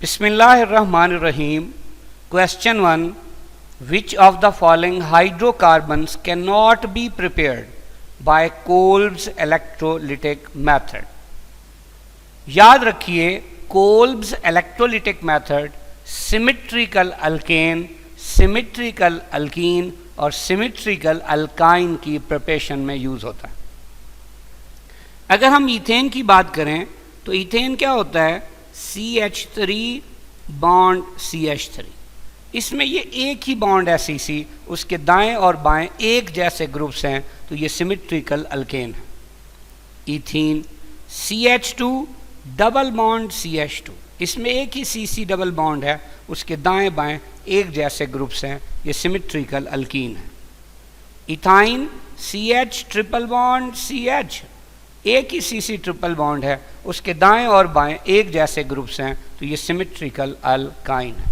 Bismillahirrahmanirrahim. Question 1. Which of the following hydrocarbons cannot be prepared by Kolb's electrolytic method? याद रखिए, Kolbe's electrolytic method symmetrical alkane, symmetrical alkyne और symmetrical alkyne की preparation में use होता है। अगर हम ईथेन की बात करें तो ईथेन क्या होता है? CH3 bond CH3। इसमें ये एक ही बॉन्ड है CC, उसके दाएं और बाएं एक जैसे ग्रुप्स हैं, तो ये सिमेट्रिकल अल्केन है। Ethene CH2 double bond CH2, इसमें एक ही CC डबल बॉन्ड है, उसके दाएं बाएं एक जैसे ग्रुप्स हैं, ये सिमेट्रिकल अल्कीन है। Ethyne CH triple bond CH, एक ही CC ट्रिपल बॉन्ड है, उसके दाएं और बाएं एक जैसे ग्रुप्स हैं, तो ये सिमेट्रिकल अल्काइन है।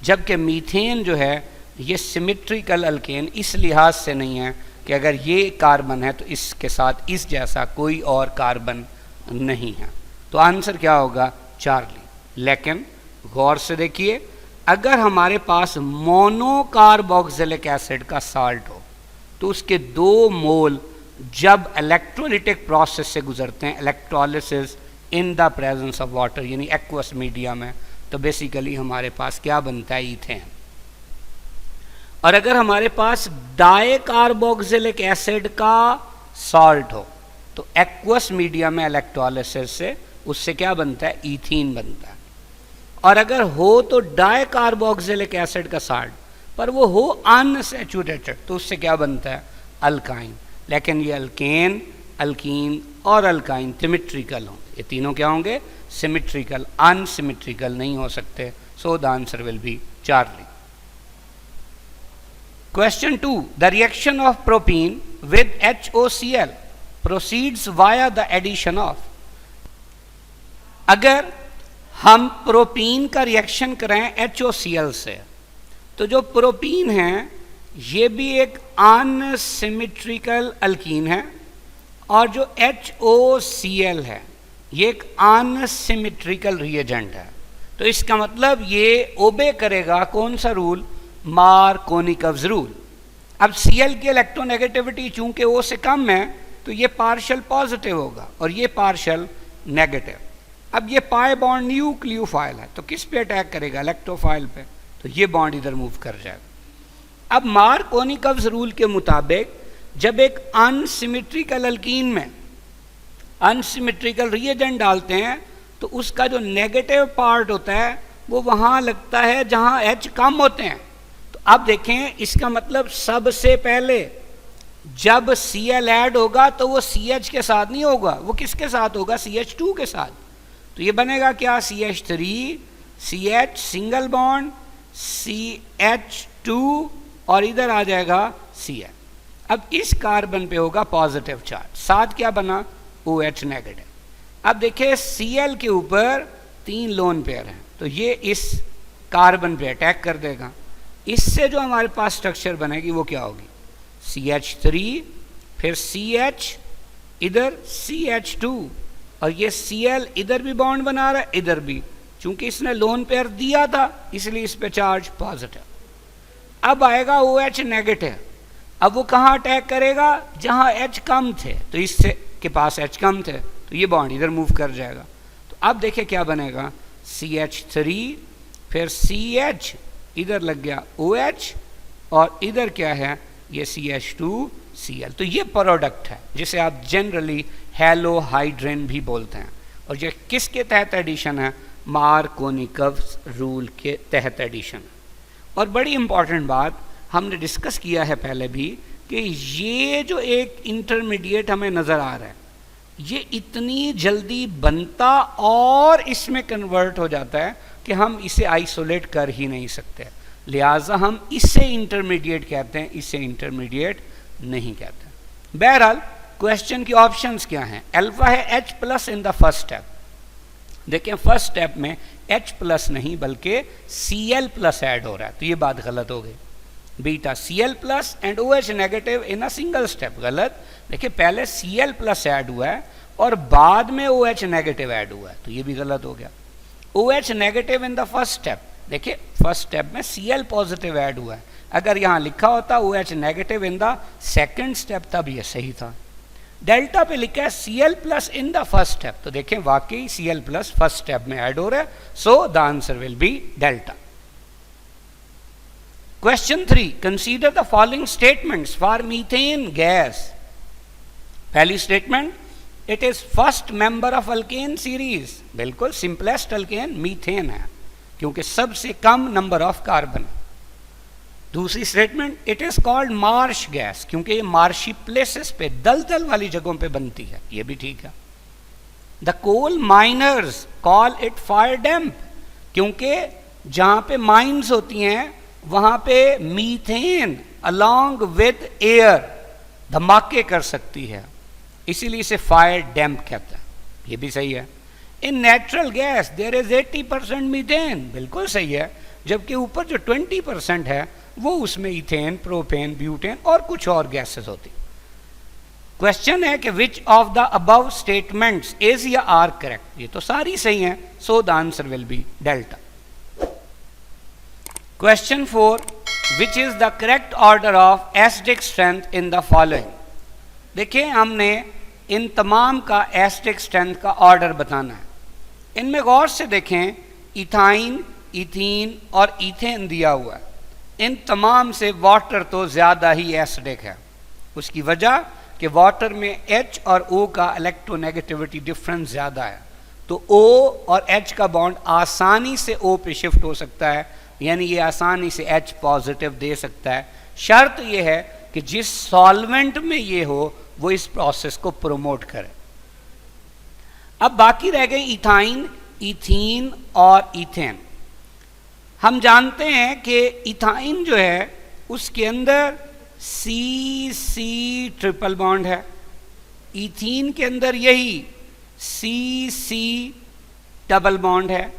जबकि मीथेन जो है ये सिमेट्रिकल अल्केन इस लिहाज से नहीं है कि अगर ये कार्बन है तो इसके साथ इस जैसा कोई और कार्बन नहीं है। तो आंसर क्या होगा? चार्ली। लेकिन गौर से देखिए, अगर हमारे पास मोनोकार्बोक्सिलिक एसिड का साल्ट हो तो उसके 2 मोल जब इलेक्ट्रोलिटिक प्रोसेस से गुजरते हैं, electrolysis in the presence of water यानी एक्वस मीडिया में, तो बेसिकली हमारे पास क्या बनता है? ईथेन। और अगर हमारे पास डाइकार्बोक्सिलिक एसिड का सॉल्ट हो तो एक्वस मीडिया में इलेक्ट्रोलिसिस से उससे क्या बनता है? ईथीन बनता है। और अगर हो तो डाइकार्बोक्सिलिक एसिड का सॉल्ट, पर वो हो अनसैचुरेटेड, तो उससे क्या बनता है? अल्काइन। लेकिन ये अल्केन, अल्कीन और अल्काइन सिमेट्रिकल होंगे। ये तीनों क्या होंगे? सिमेट्रिकल, अनसिमेट्रिकल नहीं हो सकते। सो the answer will be Charlie. Question 2. The reaction of propene with HOCl proceeds via the addition of. अगर हम प्रोपीन का रिएक्शन करें HOCl से, तो जो प्रोपीन है ये भी एक अनसिमेट्रिकल अल्कीन है, और जो HOCl है ये एक अनसिमेट्रिकल रिएजेंट है। तो इसका मतलब ये ओबे करेगा कौन सा रूल? Markovnikov's rule. अब Cl की इलेक्ट्रोनेगेटिविटी चूंकि O से कम है तो ये पार्शियल पॉजिटिव होगा और ये पार्शियल नेगेटिव। अब ये पाई बॉन्ड न्यूक्लियोफाइल है, तो किस पे अटैक करेगा? इलेक्ट्रोफाइल पे, तो ये बॉन्ड इधर मूव कर जाएगा। अब मार्कोनिकव्स रूल के मुताबिक जब एक अनसिमेट्रिकल अल्कीन में अनसिमेट्रिकल रिएजेंट डालते हैं तो उसका जो नेगेटिव पार्ट होता है वो वहाँ लगता है जहाँ H कम होते हैं। तो अब देखें, इसका मतलब सबसे पहले जब Cl ऐड होगा तो वो CH के साथ नहीं होगा, वो किसके साथ होगा? CH2 के साथ। तो ये बनेगा क्या? CH3 CH single bond CH2 और इधर आ जाएगा Cl। अब इस कार्बन पे होगा पॉजिटिव चार्ज, साथ क्या बना? OH negative. अब देखिए Cl के ऊपर 3 लोन पेयर हैं, तो ये इस कार्बन पे अटैक कर देगा। इससे जो हमारे पास स्ट्रक्चर बनेगी वो क्या होगी? CH3 फिर CH इधर CH2 और ये Cl इधर भी बॉन्ड बना रहा है, इधर भी, चूंकि इसने लोन पेयर दिया था इसलिए इस पे चार्ज पॉजिटिव। अब आएगा OH नेगेटिव। अब वो कहाँ अटैक करेगा? जहाँ H कम थे, तो इससे के पास H कम थे, तो ये बॉन्ड इधर मूव कर जाएगा। तो अब देखिए क्या बनेगा? CH3 फिर CH इधर लग गया OH और इधर क्या है? ये CH2 Cl। तो ये प्रोडक्ट है जिसे आप जनरली हेलोहाइड्रेन भी बोलते हैं। और ये किसके तहत एडिशन है? मार्कोनिकव्स रूल के तहत एडिशन। और बड़ी इंपॉर्टेंट बात हमने डिस्कस किया है पहले भी कि ये जो एक इंटरमीडिएट हमें नज़र आ रहा है ये इतनी जल्दी बनता और इसमें कन्वर्ट हो जाता है कि हम इसे आइसोलेट कर ही नहीं सकते, लिहाजा हम इसे इंटरमीडिएट कहते हैं, इसे इंटरमीडिएट नहीं कहते। बहरहाल क्वेश्चन की ऑप्शंस क्या हैं? अल्फा है H plus in the first step. देखिए फर्स्ट स्टेप में H प्लस नहीं बल्कि Cl प्लस ऐड हो रहा है, तो ये बात गलत हो गई। Beta Cl plus and OH negative in a single step, गलत। देखिए पहले Cl प्लस ऐड हुआ है और बाद में OH नेगेटिव ऐड हुआ है, तो ये भी गलत हो गया। OH negative in the first step. देखिए फर्स्ट स्टेप में Cl पॉजिटिव ऐड हुआ है, अगर यहाँ लिखा होता OH negative in the second step तब ये सही था। डेल्टा पे लिखा है Cl plus in the first step, तो देखें वाकई Cl प्लस फर्स्ट स्टेप में ऐड हो रहा है, so the answer will be delta. Question 3, consider the following statements for methane gas. पहली statement, it is first member of alkane series. बिल्कुल simplest alkane methane है क्योंकि सबसे कम नंबर ऑफ कार्बन। दूसरी statement, it is called Marsh gas क्योंकि ये marshy places पे दलदल वाली जगहों पे बनती है, ये भी ठीक है। The coal miners call it fire damp क्योंकि जहां पे माइंस होती हैं वहां पे मीथेन अलोंग विद एयर धमाके कर सकती है, इसीलिए इसे फायर डैम्प कहता है, ये भी सही है। In natural gas there is 80% methane, बिल्कुल सही है, जबकि ऊपर जो 20% है वो उसमें इथेन, प्रोपेन, ब्यूटेन और कुछ और गैसेस होती। क्वेश्चन है कि विच of the above statements is या आर करेक्ट। ये तो सारी सही हैं, सो the answer will be delta. Question 4, which is the correct order of acidic strength in the following. देखिए हमने इन तमाम का एसिडिक स्ट्रेंथ का ऑर्डर बताना है। इनमें गौर से देखें, इथाइन, इथीन और इथेन दिया हुआ है। इन तमाम से वाटर तो ज़्यादा ही एसिडिक है। उसकी वजह कि वाटर में H और O का इलेक्ट्रोनेगेटिविटी डिफरेंस ज़्यादा है, तो O और H का बॉन्ड आसानी से O पे शिफ्ट हो सकता है, यानी ये आसानी से H पॉजिटिव दे सकता है। शर्त ये है कि जिस सॉल्वेंट में ये हो वो इस प्रोसेस को प्रोमोट करे। अब बाकी रह गए इथाइन, इथीन और इथेन। हम जानते हैं कि इथाइन जो है उसके अंदर C ट्रिपल बॉन्ड है, इथीन के अंदर यही C डबल बॉन्ड है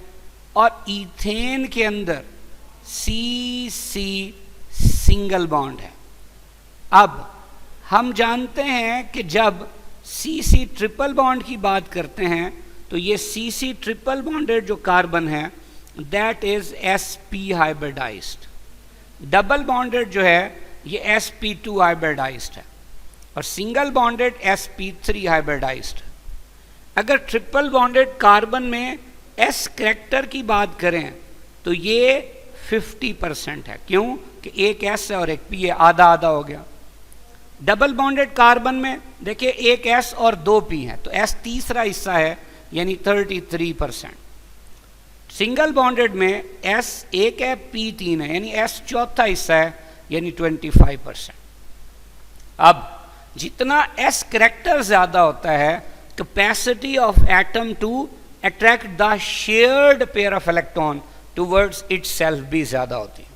और इथेन के अंदर C सिंगल बॉन्ड है। अब हम जानते हैं कि जब C ट्रिपल बॉन्ड की बात करते हैं तो ये C ट्रिपल बॉन्डेड जो कार्बन है that is sp hybridised. Double bonded जो है ये sp2 हाइब्रिडाइज्ड है और सिंगल बॉन्डेड sp3 हाइब्रिडाइज्ड। अगर ट्रिपल बॉन्डेड कार्बन में s करैक्टर की बात करें तो ये 50% है, क्यों कि एक s है और एक p है, आधा आधा हो गया। डबल बॉन्डेड कार्बन में देखिए एक s और दो p है, तो s तीसरा हिस्सा है यानी 33%। सिंगल बॉन्डेड में S एक है, P 3 है, यानी S चौथा हिस्सा है यानी 25%। अब जितना S करैक्टर ज्यादा होता है, capacity of atom to attract the shared pair of electron towards itself भी ज्यादा होती है।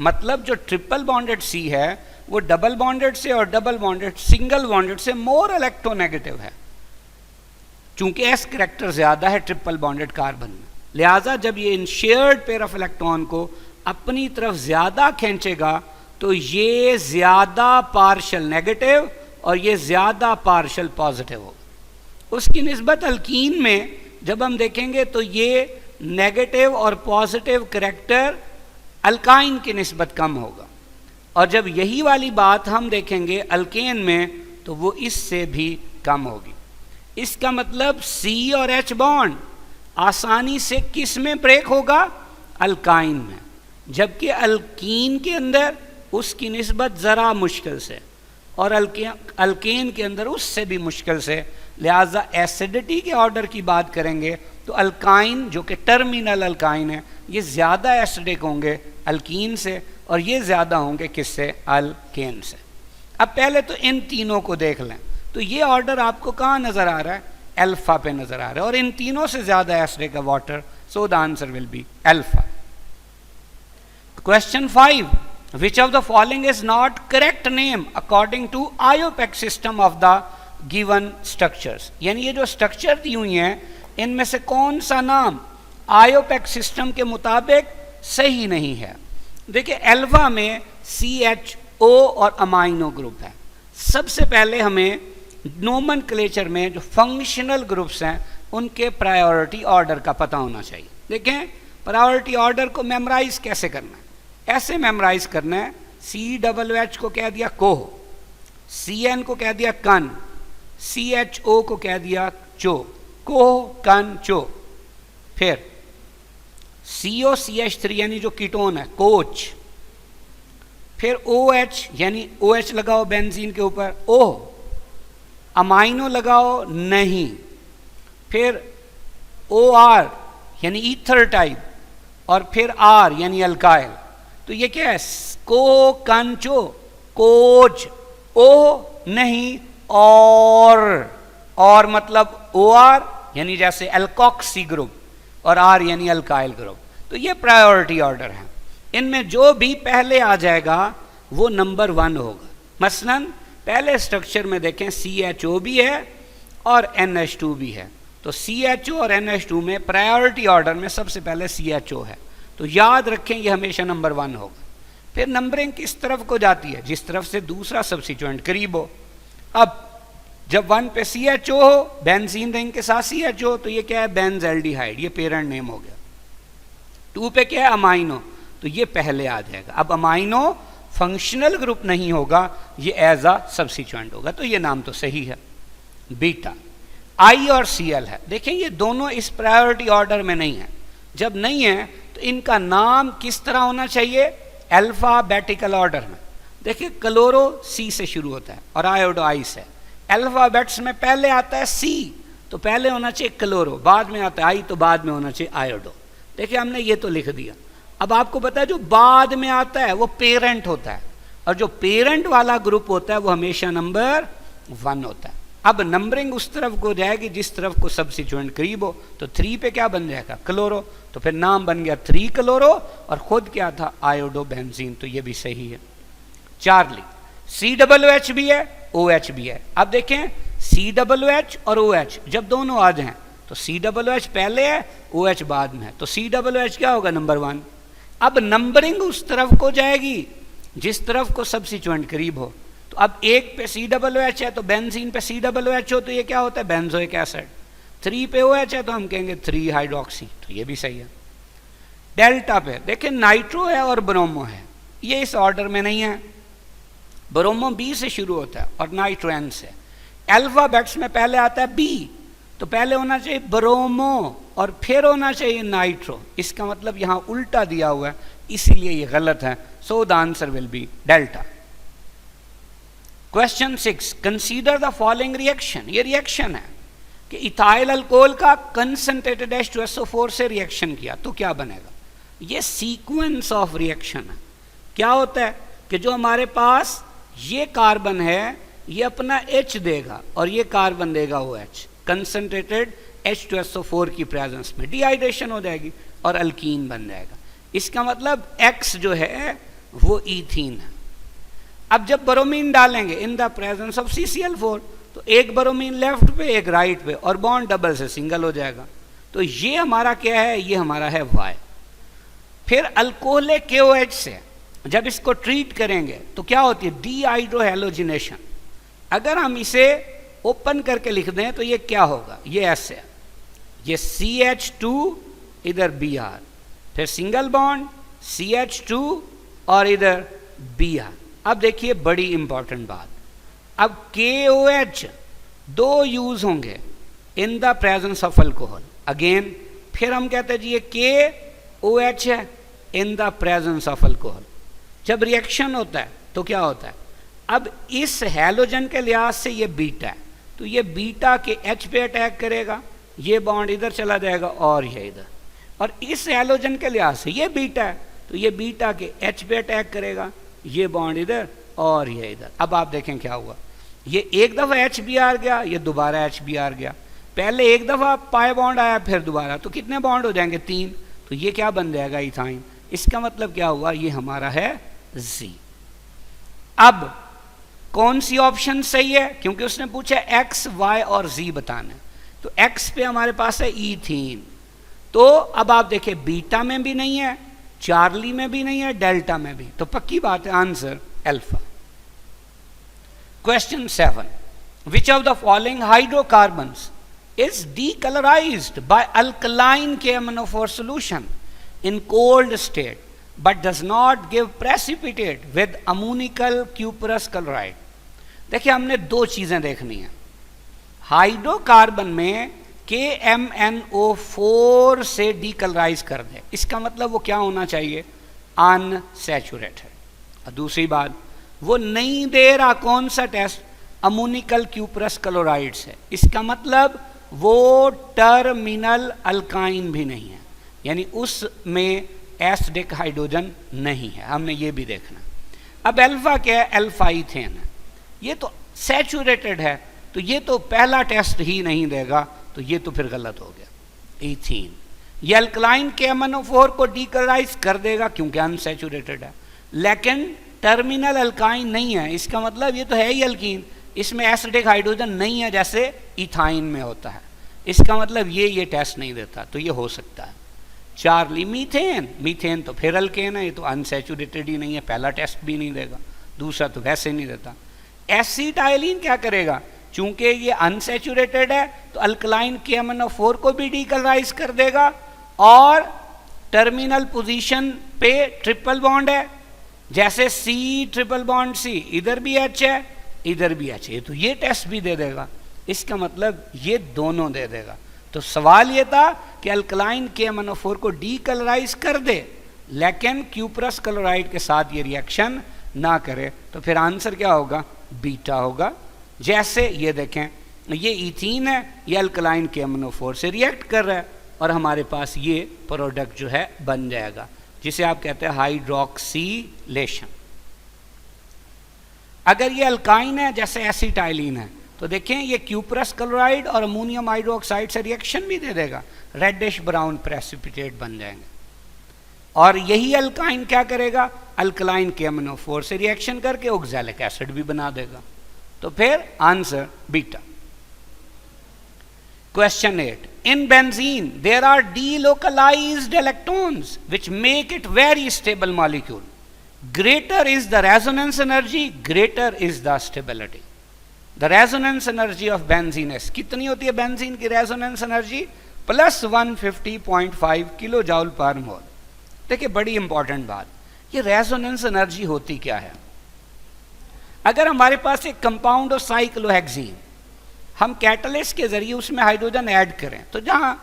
मतलब जो ट्रिपल बॉन्डेड C है वो डबल बॉन्डेड से और डबल बॉन्डेड सिंगल बॉन्डेड से मोर इलेक्ट्रोनेगेटिव है, चूंकि S करैक्टर ज्यादा है ट्रिपल बॉन्डेड कार्बन में। लिहाजा जब ये इन शेयर्ड पेयर ऑफ इलेक्ट्रॉन को अपनी तरफ ज्यादा खींचेगा तो ये ज्यादा पार्शियल नेगेटिव और ये ज्यादा पार्शियल पॉजिटिव होगा। उसकी निस्बत अल्कीन में जब हम देखेंगे तो ये नेगेटिव और पॉजिटिव करैक्टर अल्काइन की निस्बत कम होगा, और जब यही वाली बात हम देखेंगे अल्केन में तो वो इससे भी कम होगी। इसका मतलब C और H बॉन्ड आसानी से किस में ब्रेक होगा, अल्काइन में, जबकि अल्कीन के अंदर उसकी निस्बत ज़रा मुश्किल से और अल्केन के अंदर उससे भी मुश्किल से। लिहाजा एसिडिटी के ऑर्डर की बात करेंगे तो अल्काइन जो कि टर्मिनल अल्काइन है ये ज़्यादा एसिडिक होंगे अल्कीन से और ये ज़्यादा होंगे किससे, अल्केन से। अब पहले तो इन तीनों को देख लें, तो ये ऑर्डर आपको कहाँ नज़र आ रहा है, अल्फा पे नजर आ रहा है, और इन तीनों से ज्यादा एसिडिक है water, so the answer will be alpha. Question 5, which of the following is not correct name according to IUPAC system of the given structures. यानी ये जो स्ट्रक्चर दी हुई हैं इनमें से कौन सा नाम आयोपेक सिस्टम के मुताबिक सही नहीं है। देखिए अल्फा में CHO और अमाइनो ग्रुप है। सबसे पहले हमें नोमेनक्लेचर में जो फंक्शनल ग्रुप्स हैं उनके प्रायोरिटी ऑर्डर का पता होना चाहिए। देखें प्रायोरिटी ऑर्डर को मेमोराइज कैसे करना है, ऐसे मेमोराइज करना है, COOH को कह दिया कोह, CN को कह दिया कन, CHO को कह दिया चो, कोह कन चो। फिर COCH3 यानी जो कीटोन है कोच, फिर OH यानी OH लगाओ बेंजीन के ऊपर, O, अमाइनो लगाओ नहीं, फिर OR यानी ईथर टाइप, और फिर R यानी अल्काइल। तो ये क्या है, को कंचो, कोच, ओ नहीं और मतलब OR यानी जैसे एल्कोक्सी ग्रुप, और R यानी अल्काइल ग्रुप। तो ये प्रायोरिटी ऑर्डर है, इनमें जो भी पहले आ जाएगा वो नंबर 1 होगा। मसलन पहले स्ट्रक्चर में देखें CHO भी है और NH2 भी है, तो CHO और NH2 में प्रायोरिटी ऑर्डर में सबसे पहले CHO है, तो याद रखें ये हमेशा नंबर 1 होगा। फिर नंबरिंग किस तरफ को जाती है, जिस तरफ से दूसरा सब्स्टिट्यूएंट करीब हो। अब जब 1 पे CHO हो, बेंजीन रिंग के साथ CHO, तो ये क्या है, बेंजल्डिहाइड, ये पेरेंट नेम हो गया। 2 पे क्या है, अमाइनो, तो ये पहले आ जाएगा। अब अमाइनो फंक्शनल ग्रुप नहीं होगा, ये एज अ सब्स्टिट्यूएंट होगा, तो ये नाम तो सही है। बीटा I और Cl है, देखें ये दोनों इस प्रायोरिटी ऑर्डर में नहीं है। जब नहीं है तो इनका नाम किस तरह होना चाहिए, अल्फाबेटिकल ऑर्डर में। देखिए क्लोरो C से शुरू होता है और आयोडो I से। अल्फाबेट्स में पहले आता है C, तो पहले होना चाहिए क्लोरो, बाद में आता है I, तो बाद में होना चाहिए आयोडो। देखिए हमने ये तो लिख दिया। अब आपको पता है जो बाद में आता है वो पेरेंट होता है, और जो पेरेंट वाला ग्रुप होता है वो हमेशा नंबर 1 होता है। अब नंबरिंग उस तरफ को जाएगी जिस तरफ को सब्स्टिट्यूएंट करीब हो, तो 3 पे क्या बन जाएगा, क्लोरो, तो फिर नाम बन गया 3 क्लोरो, और खुद क्या था, आयोडो बेंजीन, तो ये भी सही है। चार्ली, COOH भी है, OH भी है। अब देखें COOH और OH जब दोनों आ जाएं तो COOH पहले है, OH बाद में है, तो COOH क्या होगा, नंबर 1। अब नंबरिंग उस तरफ को जाएगी जिस तरफ को सब्स्टिट्यूएंट करीब हो। तो अब 1 पे COOH है तो बेंजीन पे COOH हो, तो ये क्या होता है, बेंजोइक एसिड। 3 पे OH है तो हम कहेंगे 3 हाइड्रोक्सी, तो ये भी सही है। डेल्टा पे देखिए नाइट्रो है और ब्रोमो है, ये इस ऑर्डर में नहीं है। ब्रोमो B से शुरू होता है और नाइट्रो N से। अल्फाबेट्स में पहले आता है B, तो पहले होना चाहिए ब्रोमो और फिर होना चाहिए नाइट्रो। इसका मतलब यहाँ उल्टा दिया हुआ है, इसीलिए ये गलत है। So the answer will be delta. Question 6, consider the following reaction. ये रिएक्शन है कि इथाइल अल्कोहल का कंसंट्रेटेड H2SO4 से रिएक्शन किया तो क्या बनेगा। ये सीक्वेंस ऑफ रिएक्शन है। क्या होता है कि जो हमारे पास ये कार्बन है ये अपना H देगा और ये कार्बन देगा OH, कंसंट्रेटेड H2SO4 की प्रेजेंस में डिहाइड्रेशन हो जाएगी और अल्कीन बन जाएगा। इसका मतलब X जो है वो ईथीन है। अब जब ब्रोमीन डालेंगे in the presence of CCl4, तो एक ब्रोमीन लेफ्ट पे एक राइट पे, और बॉन्ड डबल से सिंगल हो जाएगा। तो ये हमारा क्या है, ये हमारा है Y। फिर अल्कोहल KOH से जब इसको ट्रीट करेंगे तो क्या होती है, डीहाइड्रोहेलोजिनेशन। अगर हम इसे ओपन करके लिख दें तो ये क्या होगा, ये ऐसे है, ये CH2 इधर Br, फिर सिंगल बॉन्ड CH2 और इधर Br। अब देखिए बड़ी इंपॉर्टेंट बात, अब KOH 2 यूज होंगे in the presence of alcohol. Again फिर हम कहते हैं जी ये KOH है in the presence of alcohol. जब रिएक्शन होता है तो क्या होता है, अब इस हैलोजन के लिहाज से ये बीटा है, तो ये बीटा के H पे अटैक करेगा, ये बॉन्ड इधर चला जाएगा और ये इधर, और इस हैलोजन के लिहाज से ये बीटा है तो ये बीटा के H पे अटैक करेगा, ये बॉन्ड इधर और ये इधर। अब आप देखें क्या हुआ, ये एक दफ़ा HBr गया, ये दोबारा HBr गया, पहले एक दफ़ा पाई बॉन्ड आया फिर दोबारा, तो कितने बॉन्ड हो जाएंगे 3, तो ये क्या बन जाएगा, इथाइन। इसका मतलब क्या हुआ, ये हमारा है Z। अब कौन सी ऑप्शन सही है, क्योंकि उसने पूछा X, Y और Z बताना है, तो X पे हमारे पास है ईथीन। तो अब आप देखिए बीटा में भी नहीं है, चार्ली में भी नहीं है, डेल्टा में भी, तो पक्की बात है answer alpha. Question 7, which of the following hydrocarbons is decolorized by alkaline KMnO4 solution in cold state but does not give precipitate with ammonical cuprous chloride. देखिए हमने दो चीजें देखनी है. हाइड्रोकार्बन में KMnO4 से डीकलराइज कर दे, इसका मतलब वो क्या होना चाहिए? अनसैचुरेटेड. और दूसरी बात, वो नहीं दे रहा कौन सा टेस्ट? अमोनिकल क्यूप्रस क्लोराइड से, इसका मतलब वो टर्मिनल अल्काइन भी नहीं है, यानी उसमें एसिडिक हाइड्रोजन नहीं है. हमने ये भी देखना. अब अल्फा क्या है? अल्फा इथेन है. ये तो सैचुरेटेड है, तो ये तो पहला टेस्ट ही नहीं देगा, तो ये तो फिर गलत हो गया. इथीन ये अल्कलाइन KMnO4 को डीकलराइज कर देगा क्योंकि अनसैचुरेटेड है, लेकिन टर्मिनल अल्काइन नहीं है, इसका मतलब ये तो है ही अल्कीन, इसमें एसिडिक हाइड्रोजन नहीं है जैसे इथाइन में होता है, इसका मतलब ये टेस्ट नहीं देता, तो ये हो सकता है. चार्ली मीथेन, मीथेन तो फिर अल्केन है, ये तो अनसैचुरेटेड ही नहीं है, पहला टेस्ट भी नहीं देगा, दूसरा तो वैसे नहीं देता. एसिटाइलिन क्या करेगा? चूंकि ये अनसैचुरेटेड है तो अल्कलाइन KMnO4 को भी डीकलराइज कर देगा, और टर्मिनल पोजीशन पे ट्रिपल बॉन्ड है, जैसे C ट्रिपल बॉन्ड C, इधर भी H है इधर भी H है, तो ये टेस्ट भी दे देगा, इसका मतलब ये दोनों दे देगा. तो सवाल ये था कि अल्कलाइन KMnO4 को डीकलराइज कर दे लेकिन क्यूप्रस क्लोराइड के साथ ये रिएक्शन ना करे, तो फिर आंसर क्या होगा? बीटा होगा. जैसे ये देखें, ये इथीन है, ये अल्कलाइन KMnO4 से रिएक्ट कर रहा है, और हमारे पास ये प्रोडक्ट जो है बन जाएगा, जिसे आप कहते हैं हाइड्रोक्सीलेशन. अगर ये अल्काइन है जैसे एसिटाइलिन है, तो देखें ये क्यूप्रस क्लोराइड और अमोनियम हाइड्रोक्साइड से रिएक्शन भी दे देगा, रेडिश ब्राउन प्रेसिपिटेट बन जाएंगे. और यही अल्काइन क्या करेगा? अल्कलाइन KMnO4 से रिएक्शन करके ऑक्सैलिक एसिड भी बना देगा, तो फिर answer beta. Question 8. In benzene, there are delocalized electrons which make it very stable molecule. Greater is the resonance energy, greater is the stability. The resonance energy of benzene is कितनी होती है? Benzene की resonance energy plus 150.5 kilo joule per mole. देखिए बड़ी important बात, ये resonance energy होती क्या है? अगर हमारे पास एक कंपाउंड हो साइक्लोहेक्सीन, हम कैटलिस्ट के जरिए उसमें हाइड्रोजन ऐड करें, तो जहां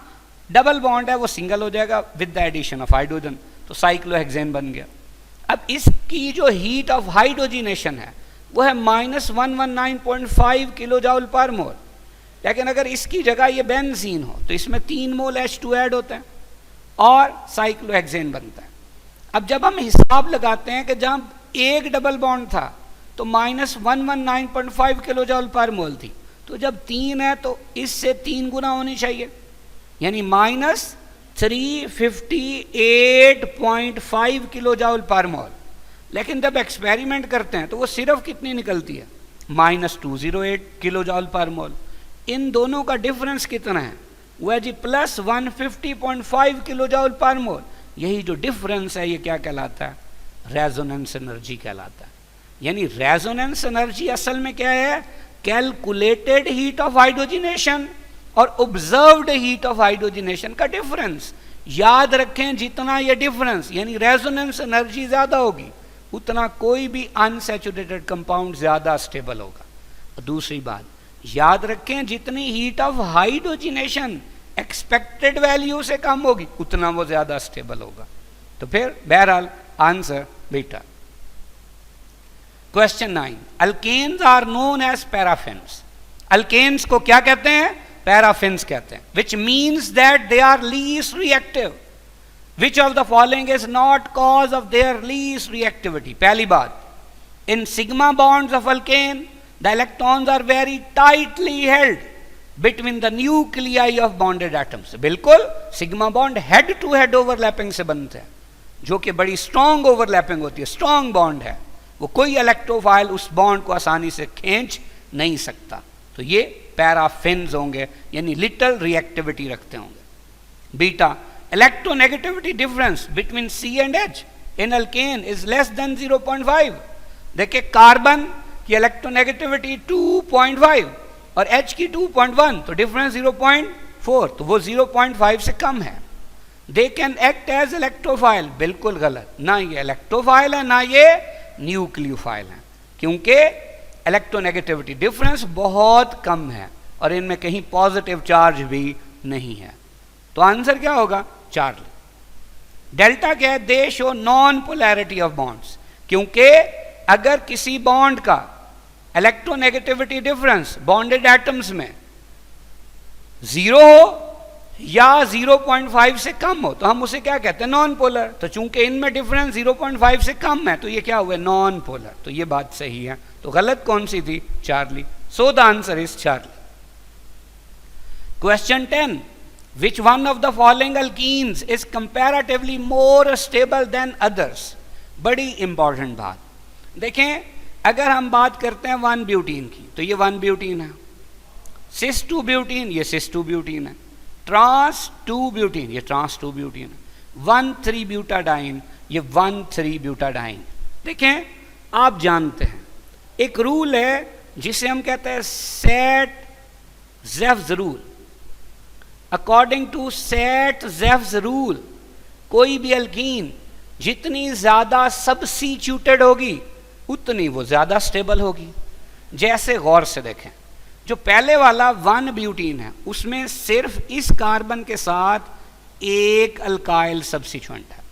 डबल बॉन्ड है वो सिंगल हो जाएगा with the addition of hydrogen, तो साइक्लोहेक्सेन बन गया. अब इसकी जो हीट ऑफ हाइड्रोजिनेशन है वो है -119.5 किलो जूल पर मोल, लेकिन अगर इसकी जगह ये बेंजीन हो तो इसमें 3 मोल H2 ऐड होता है और साइक्लोहेक्सेन बनता है. अब जब हम हिसाब लगाते हैं कि जहां एक डबल बॉन्ड था तो -119.5 किलो जूल पर मोल थी, तो जब 3 है तो इससे 3 गुना होनी चाहिए, यानी -358.5 किलो जूल पर मोल. लेकिन जब एक्सपेरिमेंट करते हैं तो वो सिर्फ कितनी निकलती है? -208 किलो जूल पर मोल. इन दोनों का डिफरेंस कितना है? वो है जी +150.5 किलो जूल पर मोल. यही जो डिफरेंस है ये क्या कहलाता है? रेजोनेंस एनर्जी कहलाता है. यानी रेजोनेंस एनर्जी असल में क्या है? कैलकुलेटेड हीट ऑफ हाइड्रोजिनेशन और ऑब्जर्व्ड हीट ऑफ हाइड्रोजिनेशन का डिफरेंस. याद रखें, जितना ये डिफरेंस यानी रेजोनेंस एनर्जी ज्यादा होगी उतना कोई भी अनसैचुरेटेड कंपाउंड ज्यादा स्टेबल होगा. और दूसरी बात याद रखें, जितनी heat of hydrogenation expected value से कम होगी उतना वो ज्यादा स्टेबल होगा. तो फिर बहरहाल answer beta. Question 9. Alkanes are known as paraffins. Alkanes को क्या कहते हैं? पैराफिन्स कहते हैं. Which means that they are least reactive. Which of the following is not cause of their least reactivity? पहली बात, in sigma bonds of alkane the electrons are very tightly held between the nuclei of bonded atoms. बिल्कुल sigma bond head to head overlapping से बनते हैं, जो कि बड़ी strong overlapping होती है, स्ट्रॉन्ग बॉन्ड है, वो कोई इलेक्ट्रोफाइल उस बॉन्ड को आसानी से खींच नहीं सकता. तो ये पैराफिन्स होंगे, यानी लिटिल रिएक्टिविटी रखते होंगे. Beta, electronegativity difference between C and H in alkane is less than 0.5. देखिए कार्बन की इलेक्ट्रोनेगेटिविटी 2.5, और H की 2.1, तो डिफरेंस 0.4, तो वो 0.5 से कम है। They can act as electrophile, बिल्कुल गलत, ना ये इलेक्ट्रोफाइल है ना ये न्यूक्लियोफाइल है, क्योंकि इलेक्ट्रोनेगेटिविटी डिफरेंस बहुत कम है और इनमें कहीं पॉजिटिव चार्ज भी नहीं है। तो आंसर क्या होगा? चार्ली। डेल्टा क्या है? दे show non polarity of bonds, क्योंकि अगर किसी बॉन्ड का इलेक्ट्रोनेगेटिविटी डिफरेंस बॉन्डेड एटम्स में 0 हो या 0.5 से कम हो तो हम उसे क्या कहते हैं? Non polar. तो चूंकि इनमें डिफरेंस 0.5 से कम है तो ये क्या हुए? Non polar. तो ये बात सही है। तो गलत कौन सी थी? Charlie. So the answer is Charlie. Question 10, which one of the following alkenes is comparatively more stable than others? बड़ी इंपॉर्टेंट बात। देखें, अगर हम बात करते हैं 1 ब्यूटीन की तो ये 1 ब्यूटीन है, सिस 2 ब्यूटीन ये सिस 2 ब्यूटीन है, ट्रांस 2 ब्यूटीन ये ट्रांस 2 ब्यूटीन है, 1,3 ब्यूटाडाइन ये 1,3 ब्यूटाडाइन। देखें, आप जानते हैं एक रूल है जिसे हम कहते हैं सेट-ज़ेफ्स रूल। अकॉर्डिंग टू सेट-ज़ेफ्स रूल, कोई भी अल्कीन जितनी ज्यादा सब्स्टिट्यूटेड होगी उतनी वो ज्यादा स्टेबल होगी। जैसे गौर से देखें, जो पहले वाला 1 ब्यूटीन है उसमें सिर्फ इस कार्बन के साथ एक अल्काइल सब्स्टिट्यूएंट है,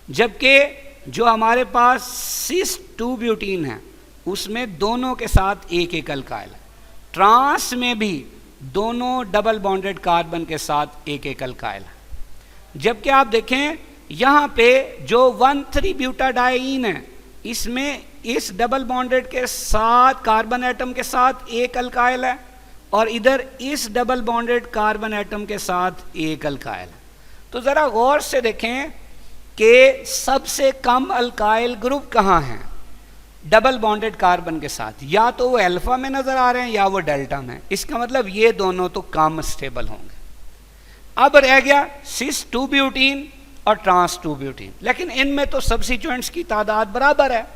जबकि जो हमारे पास सिस 2 ब्यूटीन है उसमें दोनों के साथ एक एक अल्काइल है। ट्रांस में भी दोनों डबल बॉन्डेड कार्बन के साथ एक एक अल्काइल है। जबकि आप देखें यहाँ पे जो 1,3 ब्यूटाडाइन है इसमें इस डबल बॉन्डेड के साथ कार्बन एटम के साथ एक अल्काइल है और इधर इस डबल बॉन्डेड कार्बन एटम के साथ एक अल्काइल है। तो ज़रा गौर से देखें कि सबसे कम अल्काइल ग्रुप कहाँ हैं? डबल बॉन्डेड कार्बन के साथ, या तो वो अल्फा में नजर आ रहे हैं या वो डेल्टा में। इसका मतलब ये दोनों तो कम स्टेबल होंगे। अब रह गया सिस 2 ब्यूटीन और ट्रांस 2 ब्यूटीन, लेकिन इनमें तो सब्स्टिट्यूएंट्स की तादाद बराबर है,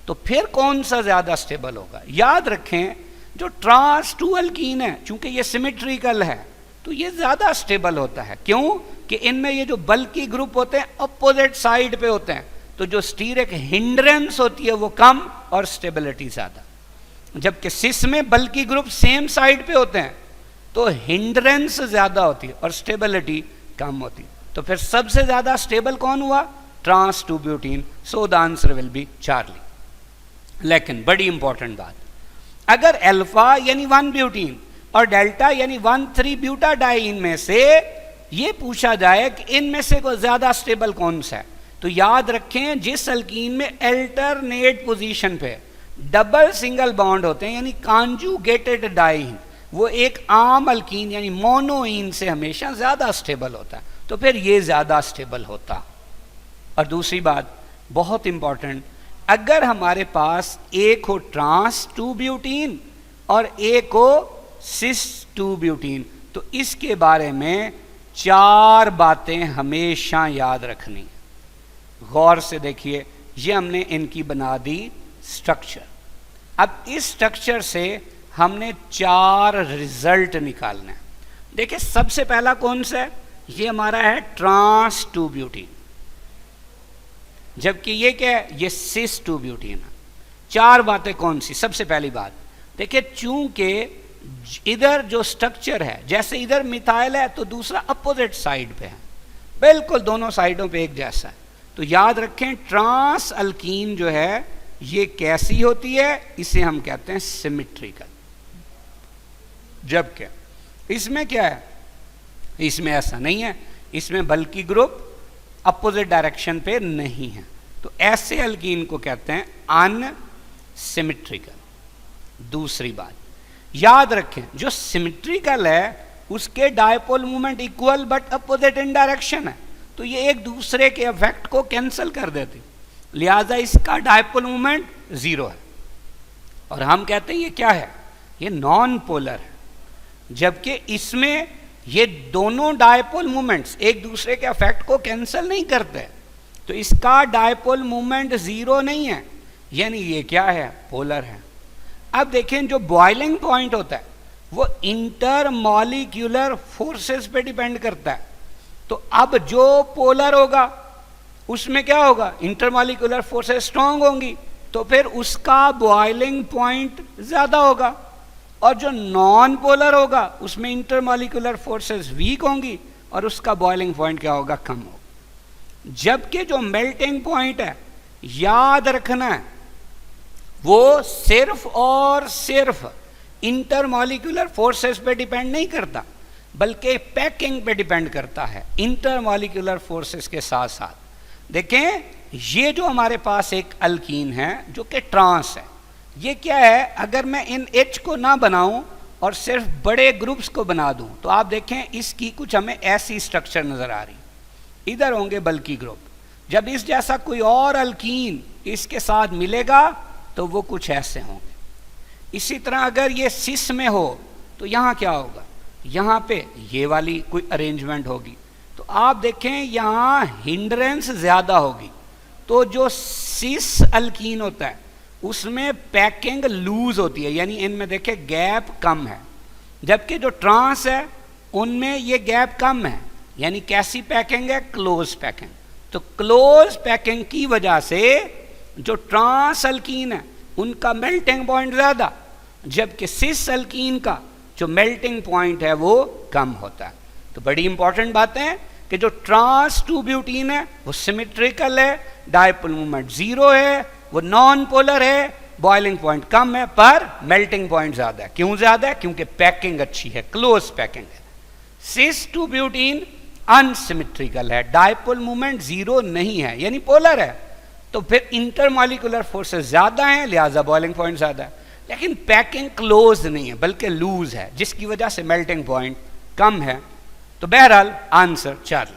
तो फिर कौन सा ज्यादा स्टेबल होगा? याद रखें, जो ट्रांस 2 अल्कीन है चूंकि ये सिमेट्रिकल है तो ये ज्यादा स्टेबल होता है। क्यों? कि इनमें ये जो बल्की ग्रुप होते हैं अपोजिट साइड पे होते हैं, तो जो स्टीरिक हिंड्रेंस होती है वो कम और स्टेबिलिटी ज्यादा। जबकि सिस में बल्की ग्रुप सेम साइड पे होते हैं तो हिंड्रेंस ज्यादा होती है और स्टेबिलिटी कम होती है। तो फिर सबसे ज्यादा स्टेबल कौन हुआ? Trans 2 butene. So the answer will be Charlie. लेकिन बड़ी इंपॉर्टेंट बात, अगर अल्फा यानी 1 ब्यूटीन और डेल्टा यानी 1,3 ब्यूटाडाइन में से ये पूछा जाए कि इनमें से कोई ज्यादा स्टेबल कौन सा है, तो याद रखें जिस अल्कीन में अल्टरनेट पोजीशन पे डबल सिंगल बॉन्ड होते हैं यानी कॉन्जुगेटेड डाइन, वो एक आम अल्कीन यानी मोनोइन से हमेशा ज्यादा स्टेबल होता है, तो फिर ये ज्यादा स्टेबल होता। और दूसरी बात बहुत इंपॉर्टेंट, अगर हमारे पास एक हो ट्रांस 2 ब्यूटीन और एक हो सिस 2 ब्यूटीन, तो इसके बारे में 4 बातें हमेशा याद रखनी। गौर से देखिए, ये हमने इनकी बना दी स्ट्रक्चर। अब इस स्ट्रक्चर से हमने 4 रिजल्ट निकालने हैं। देखिए, सबसे पहला कौन सा है? ये हमारा है ट्रांस 2 ब्यूटीन, जबकि ये क्या है? ये सिस 2 ब्यूटीन है। 4 बातें कौन सी? सबसे पहली बात देखिए, चूंकि इधर जो स्ट्रक्चर है, जैसे इधर मिथाइल है तो दूसरा अपोजिट साइड पे है, बिल्कुल दोनों साइडों पे एक जैसा है, तो याद रखें ट्रांस अल्कीन जो है ये कैसी होती है? इसे हम कहते हैं सिमेट्रिकल। जबकि इसमें क्या है? इसमें ऐसा नहीं है, इसमें बल्कि ग्रुप अपोजिट डायरेक्शन पे नहीं है, तो ऐसे अल्कीन को कहते हैं अनसिमेट्रिकल। दूसरी बात याद रखें, जो सिमेट्रिकल है उसके dipole movement equal but opposite in direction है, तो ये एक दूसरे के इफेक्ट को कैंसिल कर देते, लिहाजा इसका डायपोल मूवमेंट 0 है। और हम कहते हैं ये क्या है? ये नॉन पोलर है, जबकि इसमें ये दोनों डायपोल मूवमेंट्स एक दूसरे के इफेक्ट को कैंसिल नहीं करते, तो इसका डायपोल मूवमेंट 0 नहीं है, यानी ये क्या है? पोलर है। अब देखें जो बॉइलिंग पॉइंट होता है वो इंटरमॉलिक्यूलर फोर्सेस पे डिपेंड करता है। तो अब जो पोलर होगा उसमें क्या होगा, इंटरमॉलिक्यूलर फोर्सेस स्ट्रांग होंगी, तो फिर उसका बॉइलिंग पॉइंट ज्यादा होगा। और जो नॉन पोलर होगा उसमें इंटरमॉलिक्यूलर फोर्सेस वीक होंगी और उसका बॉइलिंग पॉइंट क्या होगा, कम होगा। जबकि जो मेल्टिंग पॉइंट है, याद रखना है, वो सिर्फ और सिर्फ इंटरमॉलिक्यूलर फोर्सेस पे डिपेंड नहीं करता, बल्कि पैकिंग पे डिपेंड करता है इंटरमॉलिक्यूलर फोर्सेस के साथ साथ। देखें, ये जो हमारे पास एक अल्कीन है जो कि ट्रांस है, ये क्या है, अगर मैं इन H को ना बनाऊं और सिर्फ बड़े ग्रुप्स को बना दूं तो आप देखें इसकी कुछ हमें ऐसी स्ट्रक्चर नजर आ रही। इधर होंगे बल्की ग्रुप, जब इस जैसा कोई और अल्कीन इसके साथ मिलेगा तो वो कुछ ऐसे होंगे। इसी तरह अगर ये सिस में हो तो यहां क्या होगा, यहां पे ये वाली कोई अरेंजमेंट होगी। तो आप देखें यहां हिंड्रेंस ज्यादा होगी, तो जो सिस अल्कीन होता है उसमें पैकिंग लूज होती है, यानी इनमें देखें गैप कम है। जबकि जो ट्रांस है उनमें ये गैप कम है, यानी कैसी पैकिंग है, क्लोज पैकिंग। तो क्लोज पैकिंग की वजह से जो ट्रांस अल्कीन है उनका मेल्टिंग पॉइंट ज्यादा, जबकि सिस अल्कीन का जो मेल्टिंग पॉइंट है वो कम होता है। तो बड़ी इंपॉर्टेंट बातें हैं कि जो ट्रांस 2 ब्यूटीन है वो सिमेट्रिकल है, डायपोल मोमेंट 0 है, वो नॉन पोलर है, बॉइलिंग पॉइंट कम है पर मेल्टिंग पॉइंट ज्यादा है। क्यों ज्यादा है, क्योंकि पैकिंग अच्छी है, क्लोज पैकिंग है। सिस 2 ब्यूटीन अनसिमेट्रिकल है, डायपोल मोमेंट 0 नहीं है, यानी पोलर है, तो फिर इंटरमॉलिक्यूलर फोर्सेस ज्यादा हैं, लिहाजा बॉइलिंग पॉइंट ज्यादा है। लेकिन पैकिंग क्लोज नहीं है बल्कि लूज है, जिसकी वजह से मेल्टिंग पॉइंट कम है। तो बहरहाल answer 4।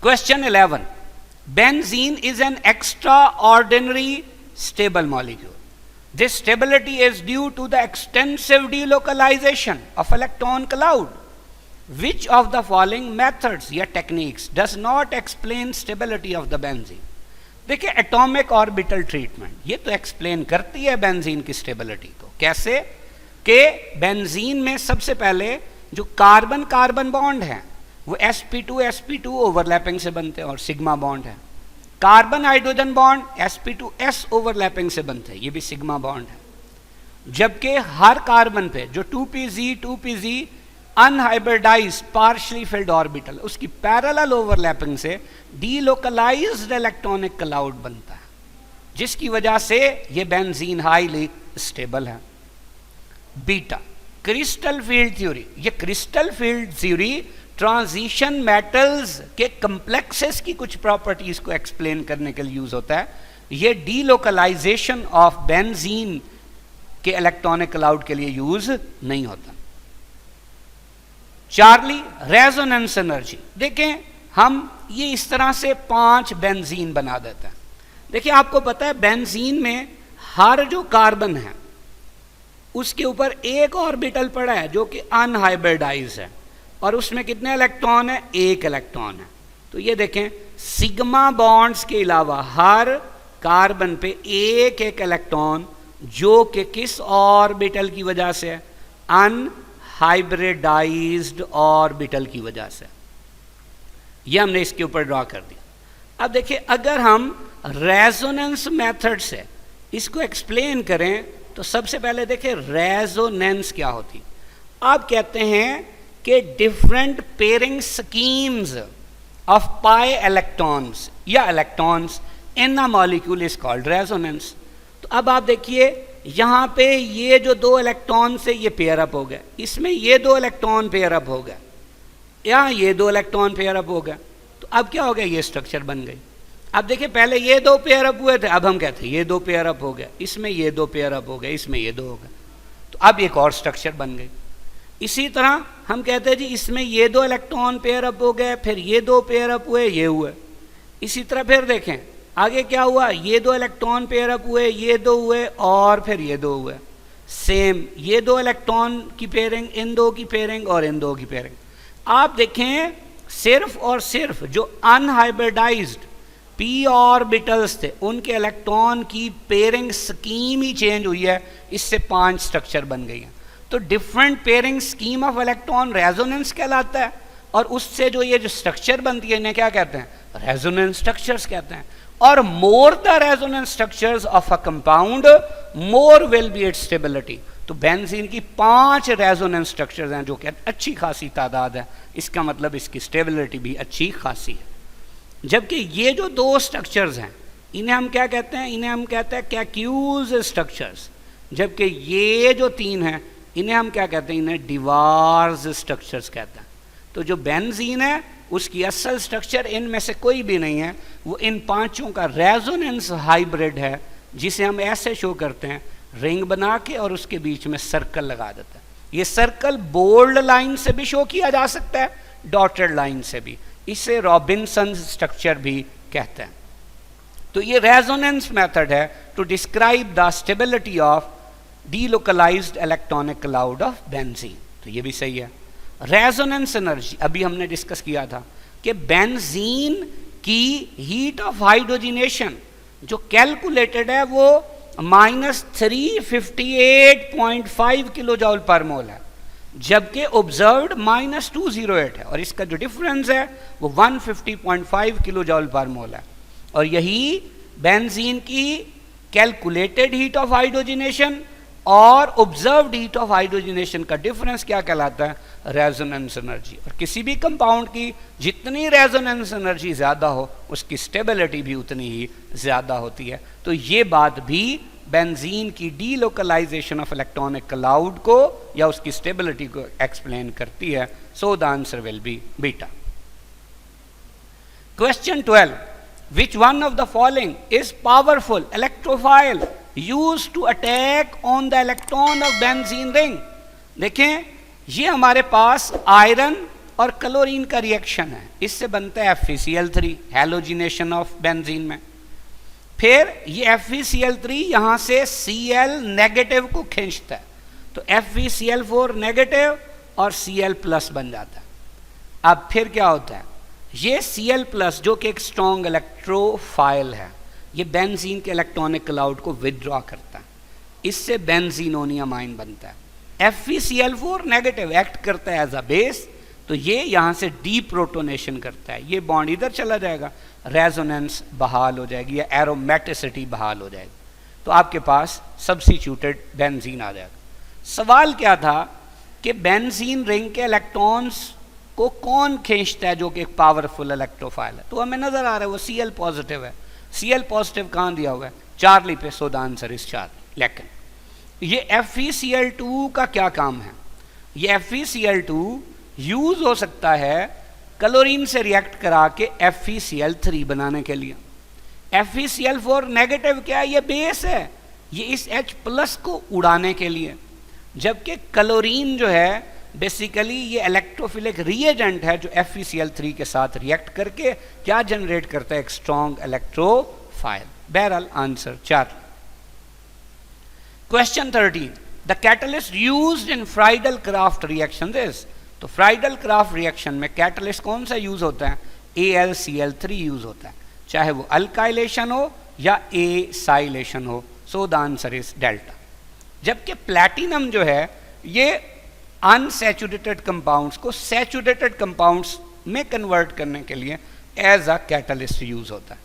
Question 11, benzene is an extraordinary stable molecule. This stability is due to the extensive delocalization of electron cloud. Which of the following methods या techniques does not explain stability of the benzene? देखिए, atomic orbital treatment ये तो explain करती है benzene की stability को। कैसे कि बेंजीन में सबसे पहले जो कार्बन कार्बन बॉन्ड है वो sp2 ओवरलैपिंग से बनते हैं और सिग्मा बॉन्ड है। Carbon hydrogen bond sp2s overlapping से बनते हैं, ये भी सिग्मा बॉन्ड है। जबकि हर कार्बन पे जो 2pz unhybridised partially field orbital, उसकी पैरेलल ओवरलैपिंग से डीलोकलाइज्ड इलेक्ट्रॉनिक क्लाउड बनता है, जिसकी वजह से ये बेंजीन हाईली स्टेबल है। बीटा, क्रिस्टल फील्ड थ्योरी, ये crystal field theory transition metals के कम्प्लेक्सेस की कुछ प्रॉपर्टीज को एक्सप्लेन करने के लिए यूज होता है। ये डीलोकलाइजेशन ऑफ बेंजीन के इलेक्ट्रॉनिक क्लाउड के लिए यूज नहीं होता। चार्ली, रेजोनेंस एनर्जी, देखें हम ये इस तरह से 5 बेंजीन बना देते हैं। देखिए, आपको पता है बेंजीन में हर जो कार्बन है उसके ऊपर एक ऑर्बिटल पड़ा है जो कि अनहाइब्रिडाइज है, और उसमें कितने इलेक्ट्रॉन है, 1 इलेक्ट्रॉन है। तो ये देखें, सिग्मा बॉन्ड्स के अलावा हर कार्बन पे एक इलेक्ट्रॉन, जो कि किस ऑर्बिटल की वजह से, अनहाइब्रिडाइज्ड ऑर्बिटल की वजह से। ये हमने इसके ऊपर ड्रॉ कर दिया। अब देखिए, अगर हम रेजोनेंस मेथड से इसको एक्सप्लेन करें तो सबसे पहले देखिए रेजोनेंस क्या होती। आप कहते हैं कि different pairing schemes of pi electrons या electrons in a molecule is called resonance. तो अब आप देखिए, यहाँ पे ये जो 2 इलेक्ट्रॉन से ये पेयर अप हो गए, इसमें ये 2 इलेक्ट्रॉन पेयर अप हो गए, यहाँ ये 2 इलेक्ट्रॉन पेयर अप हो गए, तो अब क्या हो गया, ये स्ट्रक्चर बन गई। अब देखिए, पहले ये 2 पेयर अप हुए थे, अब हम कहते हैं ये 2 पेयर अप हो गए, इसमें ये 2 पेयर अप हो गए, इसमें ये 2 हो गए, तो अब एक और स्ट्रक्चर बन गई। इसी तरह हम कहते हैं जी इसमें ये 2 इलेक्ट्रॉन पेयर अप हो गए, फिर ये 2 पेयर अप हुए, ये हुए। इसी तरह फिर देखें आगे क्या हुआ, ये 2 इलेक्ट्रॉन पेयर अप हुए, ये 2 हुए, और फिर ये 2 हुए। सेम ये 2 इलेक्ट्रॉन की पेयरिंग, इन 2 की पेयरिंग और इन 2 की पेयरिंग। आप देखें, सिर्फ और सिर्फ जो अनहाइब्रिडाइज्ड p ऑर्बिटल्स थे, उनके इलेक्ट्रॉन की पेयरिंग स्कीम ही चेंज हुई है, इससे 5 स्ट्रक्चर बन गई हैं। तो different pairing scheme of electron resonance कहलाता है, और उससे जो ये जो स्ट्रक्चर बनती है इन्हें क्या कहते हैं? रेजोनेंस स्ट्रक्चर्स कहते हैं। और more the resonance structures of a compound more will be it's stability. तो बेंजीन की 5 रेजोनेंस स्ट्रक्चर्स हैं, जो कि अच्छी खासी तादाद है, इसका मतलब इसकी स्टेबिलिटी भी अच्छी खासी है। जबकि ये जो 2 स्ट्रक्चर्स हैं इन्हें हम क्या कहते हैं? इन्हें हम कहते हैं कैक्यूज स्ट्रक्चर्स। जबकि ये जो 3 हैं इन्हें हम क्या कहते हैं? इन्हें डिवार्स स्ट्रक्चर्स कहते हैं। तो जो बेंजीन है उसकी असल स्ट्रक्चर इनमें से कोई भी नहीं है, वो इन 5 का रेजोनेंस हाइब्रिड है, जिसे हम ऐसे शो करते हैं, रिंग बना के और उसके बीच में सर्कल लगा देते हैं। ये सर्कल बोल्ड लाइन से भी शो किया जा सकता है, डॉटेड लाइन से भी। इसे रॉबिन्सन स्ट्रक्चर भी कहते हैं। तो ये रेजोनेंस मेथड है to describe the stability of delocalised electronic cloud of benzene. तो ये भी सही है। रेजोनेंस एनर्जी अभी हमने डिस्कस किया था कि बेंजीन की हीट ऑफ हाइड्रोजिनेशन जो कैलकुलेटेड है वो -358.5 किलो जॉल पर मोल है, जबकि ऑब्जर्व्ड -208 है, और इसका जो डिफरेंस है वो 150.5 किलो जॉल पर मोल है। और यही बेंजीन की कैलकुलेटेड हीट ऑफ हाइड्रोजिनेशन और ऑब्जर्व्ड हीट ऑफ हाइड्रोजिनेशन का डिफरेंस क्या कहलाता है? Resonance energy. और किसी भी कंपाउंड की जितनी रेजोनेंस एनर्जी ज़्यादा हो उसकी स्टेबिलिटी भी उतनी ही ज़्यादा होती है। तो ये बात भी बेंजीन की डीलोकलाइजेशन ऑफ इलेक्ट्रॉनिक क्लाउड को या उसकी स्टेबिलिटी को एक्सप्लेन करती है। So the answer will B beta. Question 12, which one of the following is powerful electrophile used to attack on the electron of benzene ring? देखें, ये हमारे पास आयरन और क्लोरीन का रिएक्शन है, इससे बनता है FeCl3, हैलोजिनेशन ऑफ बेंजीन में। फिर ये FeCl3 यहां से Cl नेगेटिव को खींचता है, तो FeCl4 नेगेटिव और Cl प्लस बन जाता है। अब फिर क्या होता है? ये Cl प्लस जो कि एक स्ट्रॉन्ग इलेक्ट्रोफाइल है, ये बेंजीन के इलेक्ट्रॉनिक क्लाउड को विदड्रॉ करता है, इससे बेंजीनोनियम आयन बनता है। FeCl4 नेगेटिव एक्ट करता है एज अ बेस, तो ये यहाँ से डीप्रोटोनेशन करता है, ये बॉन्ड इधर चला जाएगा, रेजोनेंस बहाल हो जाएगी या एरोमेटिसिटी बहाल हो जाएगी, तो आपके पास सब्स्टिट्यूटेड बेंजीन आ जाएगा। सवाल क्या था कि बेंजीन रिंग के इलेक्ट्रॉन्स को कौन खींचता है जो कि एक पावरफुल इलेक्ट्रोफाइल है? तो हमें नजर आ रहा है वो Cl पॉजिटिव है। Cl पॉजिटिव कहाँ दिया हुआ है? चार्ली पे, सो द आंसर इज चार्ली। लेकिन ये FeCl2 का क्या काम है? ये FeCl2 यूज हो सकता है क्लोरीन से रिएक्ट करा के FeCl3 बनाने के लिए। FeCl4 नेगेटिव क्या है? ये बेस है, ये इस H प्लस को उड़ाने के लिए। जबकि क्लोरीन जो है बेसिकली ये इलेक्ट्रोफिलिक रिएजेंट है जो FeCl3 के साथ रिएक्ट करके क्या जनरेट करता है? एक स्ट्रॉन्ग इलेक्ट्रोफाइल। बहरहाल answer 4। Question 13, the catalyst used in Friedl craft reaction is. तो फ्राइडल क्राफ्ट रिएक्शन में कैटलिस्ट कौन सा यूज होता है? AlCl3 यूज होता है, चाहे वो अल्काइलेशन हो या एसाइलेशन हो। सो द आंसर इज डेल्टा। जबकि प्लैटिनम जो है ये अनसैचुरेटेड कंपाउंड्स को सैचुरेटेड कंपाउंड्स में कन्वर्ट करने के लिए एज अ कैटलिस्ट यूज होता है।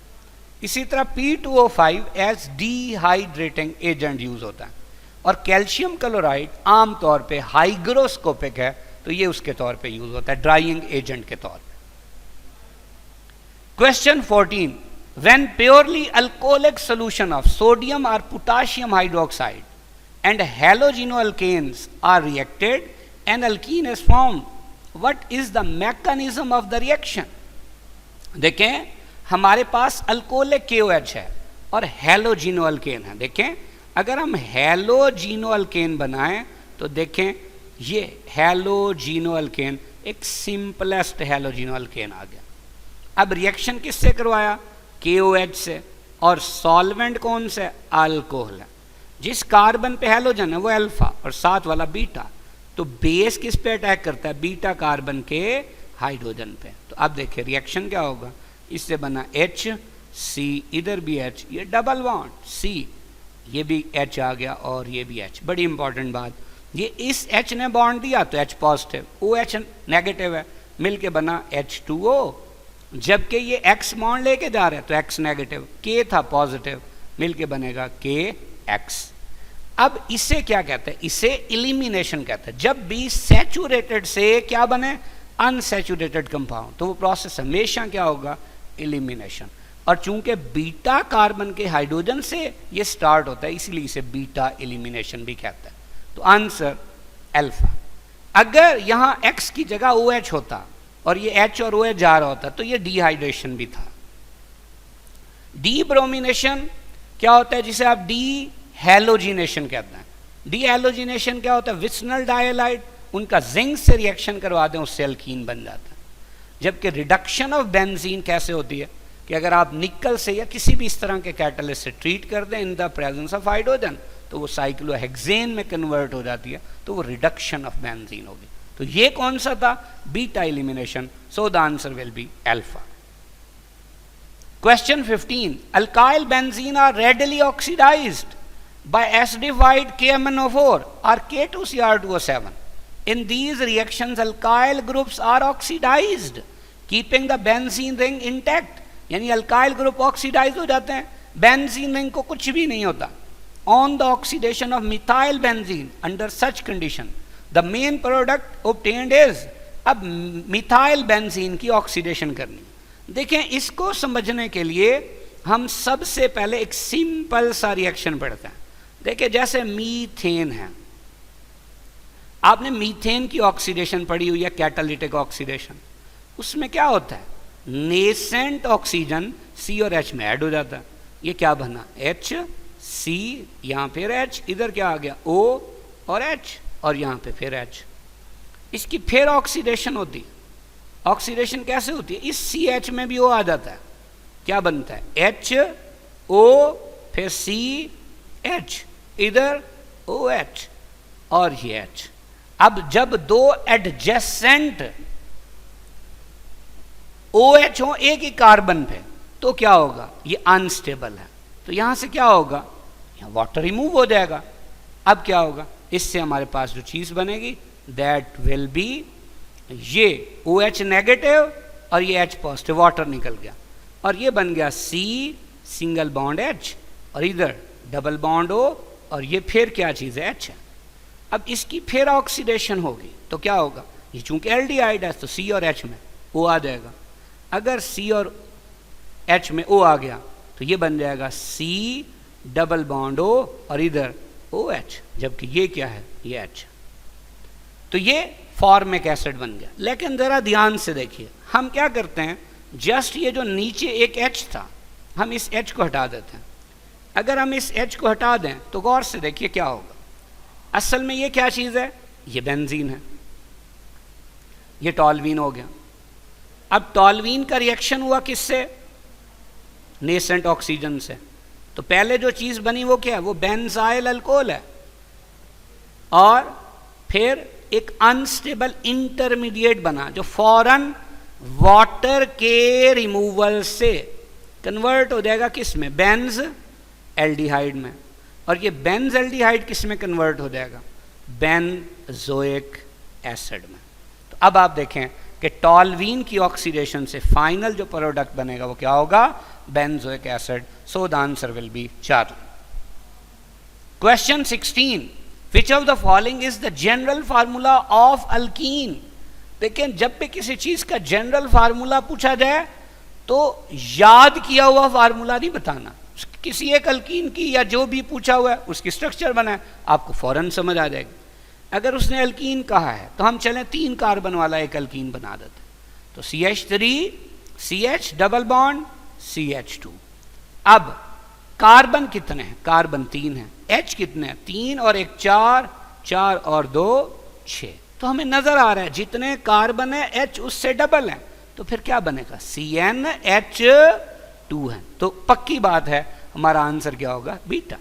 इसी तरह P2O5 as dehydrating agent use होता है। और कैल्शियम क्लोराइड आमतौर पे हाइग्रोस्कोपिक है, तो ये उसके तौर पे यूज होता है, ड्राइंग एजेंट के तौर पे। Question 14, when purely alcoholic solution of sodium और potassium hydroxide and halogenoalkanes are reacted and alkene is formed, what is the mechanism of the reaction? देखें, हमारे पास अल्कोहलिक KOH है और हैलोजिनोअल्केन है। देखें, अगर हम हैलोजिनोअल्केन बनाएं तो देखें ये हैलोजिनोअल्केन एक सिंपलेस्ट हैलोजिनोअल्केन आ गया। अब रिएक्शन किससे करवाया? KOH से, और सॉल्वेंट कौन से? अल्कोहल है। जिस कार्बन पे हैलोजन है वो अल्फा और साथ वाला बीटा, तो बेस किस पे अटैक करता है? बीटा कार्बन के हाइड्रोजन पे। तो अब देखिए रिएक्शन क्या होगा, इससे बना H, सी, इधर भी H, ये डबल बॉन्ड C, ये भी H आ गया और ये भी H। बड़ी इंपॉर्टेंट बात, ये इस H ने बॉन्ड दिया तो H पॉजिटिव, OH नेगेटिव है, मिलके बना H2O। जबकि ये X बॉन्ड लेके जा रहे हैं तो X नेगेटिव, K था पॉजिटिव, मिलके बनेगा KX। अब इसे क्या कहते हैं, इसे इलिमिनेशन कहते हैं। जब भी सैचुरेटेड से क्या बने, अनसैचुरेटेड कंपाउंड, तो वो प्रोसेस हमेशा क्या होगा, इलिमिनेशन। और चूंकि बीटा कार्बन के हाइड्रोजन से ये स्टार्ट होता है, इसलिए इसे बीटा इलिमिनेशन भी कहते हैं। तो आंसर अल्फा। अगर यहां X की जगह OH होता और ये H और OH जा रहा होता तो ये डिहाइड्रेशन भी था। डी ब्रोमिनेशन क्या होता है, जिसे आप डी हैलोजिनेशन कहते हैं। डी हैलोजिनेशन क्या होता है, विस्नल डाइहाइड, उनका जिंक से रिएक्शन करवा दें, उससे अल्कीन बन जाता है। जबकि रिडक्शन ऑफ बेंजीन कैसे होती है, कि अगर आप निकल से या किसी भी इस तरह के कैटलिस्ट से ट्रीट कर दें in the presence of hydrogen, तो वो साइक्लोहेक्सेन में कन्वर्ट हो जाती है, तो वो रिडक्शन ऑफ बेंजीन होगी। तो ये कौन सा था, beta elimination. So the answer will be alpha. Question 15. Alkyl benzene are readily oxidized by acidified KMnO4 or K2Cr2O7. In these reactions, alkyl groups are oxidized, keeping the benzene ring intact. यानी alkyl group oxidized हो जाते हैं, benzene ring को कुछ भी नहीं होता। On the oxidation of methyl benzene under such condition, the main product obtained is, अब मिथाइल बेंजीन की ऑक्सीडेशन करनी। देखें, इसको समझने के लिए हम सबसे पहले एक सिंपल सा रिएक्शन पढ़ते हैं। देखिए, जैसे मीथेन है, आपने मीथेन की ऑक्सीडेशन पढ़ी हुई है, कैटालिटिक ऑक्सीडेशन। उसमें क्या होता है, नेसेंट ऑक्सीजन C और H में ऐड हो जाता है। ये क्या बना, H C, यहाँ फिर H, इधर क्या आ गया O और H, और यहाँ पे फिर H। इसकी फिर ऑक्सीडेशन होती है। ऑक्सीडेशन कैसे होती है, इस CH में भी O आ जाता है, क्या बनता है HO, फिर CH, इधर OH और ये H। अब जब दो एडजेसेंट OH हो एक ही कार्बन पे, तो क्या होगा, ये अनस्टेबल है, तो यहां से क्या होगा, यहां वाटर रिमूव हो जाएगा। अब क्या होगा, इससे हमारे पास जो चीज बनेगी, दैट विल बी ये OH नेगेटिव और ये H पॉजिटिव, वाटर निकल गया, और ये बन गया C सिंगल बॉन्ड H, और इधर डबल बॉन्ड O, और ये फिर क्या चीज़ है, H है। अब इसकी फिर ऑक्सीडेशन होगी तो क्या होगा, ये चूंकि एल्डिहाइड है तो C और H में O आ जाएगा। अगर C और H में O आ गया तो ये बन जाएगा C डबल बॉन्ड O और इधर OH, जबकि ये क्या है, ये H। तो ये फॉर्मिक एसिड बन गया। लेकिन ज़रा ध्यान से देखिए, हम क्या करते हैं, जस्ट ये जो नीचे एक H था, हम इस H को हटा देते हैं। अगर हम इस H को हटा दें तो गौर से देखिए क्या होगा। असल में ये क्या चीज़ है, ये बेंजीन है, ये टॉल्वीन हो गया। अब टॉल्वीन का रिएक्शन हुआ किससे, नेसेंट ऑक्सीजन से। तो पहले जो चीज़ बनी वो क्या है, वो बेंजाइल अल्कोहल है, और फिर एक अनस्टेबल इंटरमीडिएट बना जो फौरन वाटर के रिमूवल से कन्वर्ट हो जाएगा किस में, बेंज एल्डिहाइड में, और ये बेंज एल्डिहाइड किस में कन्वर्ट हो जाएगा, बेंजोइक एसिड में। तो अब आप देखें कि टॉल्वीन की ऑक्सीडेशन से फाइनल जो प्रोडक्ट बनेगा वो क्या होगा, benzoic acid. So the answer will B 4। Question 16, Which of the following is the general formula of alkene? देखें, जब भी किसी चीज का जनरल फार्मूला पूछा जाए तो याद किया हुआ फार्मूला नहीं बताना, किसी एक अल्कीन की या जो भी पूछा हुआ है उसकी स्ट्रक्चर बनाए, आपको फौरन समझ आ जाएगी। अगर उसने अल्कीन कहा है तो हम चलें 3 कार्बन वाला एक अल्कीन बना देते, तो CH3 CH double bond CH2। अब कार्बन कितने हैं, कार्बन 3 है, H कितने हैं, 3 और 1 4, 4 और 2 6। तो हमें नजर आ रहा है जितने कार्बन है H उससे डबल है, तो फिर क्या बनेगा, CnH2 है। तो पक्की बात है हमारा आंसर क्या होगा, बीटा।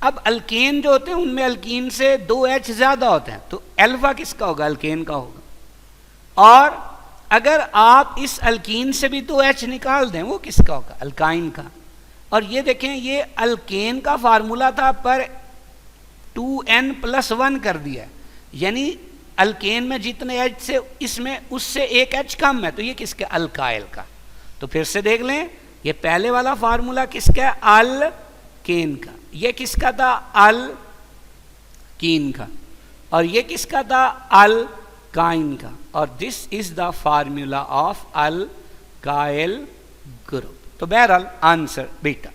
अब अल्केन जो होते हैं उनमें अल्कीन से 2H ज्यादा होते हैं, तो अल्फा किसका होगा, अल्केन का होगा। और अगर आप इस अल्कीन से भी तो H निकाल दें, वो किसका होगा? अल्काइन का। और ये देखें, ये अल्केन का फार्मूला था पर 2n+1 कर दिया, यानी अल्केन में जितने H से इसमें उससे एक H कम है, तो ये किसका? अल्काइल का। तो फिर से देख लें, ये पहले वाला फार्मूला किसका है? अल्केन का। ये किसका था? अल्कीन का। और ये किसका था? अल्काइन का। और this is the formula of alkyl group. तो बहरहाल answer beta.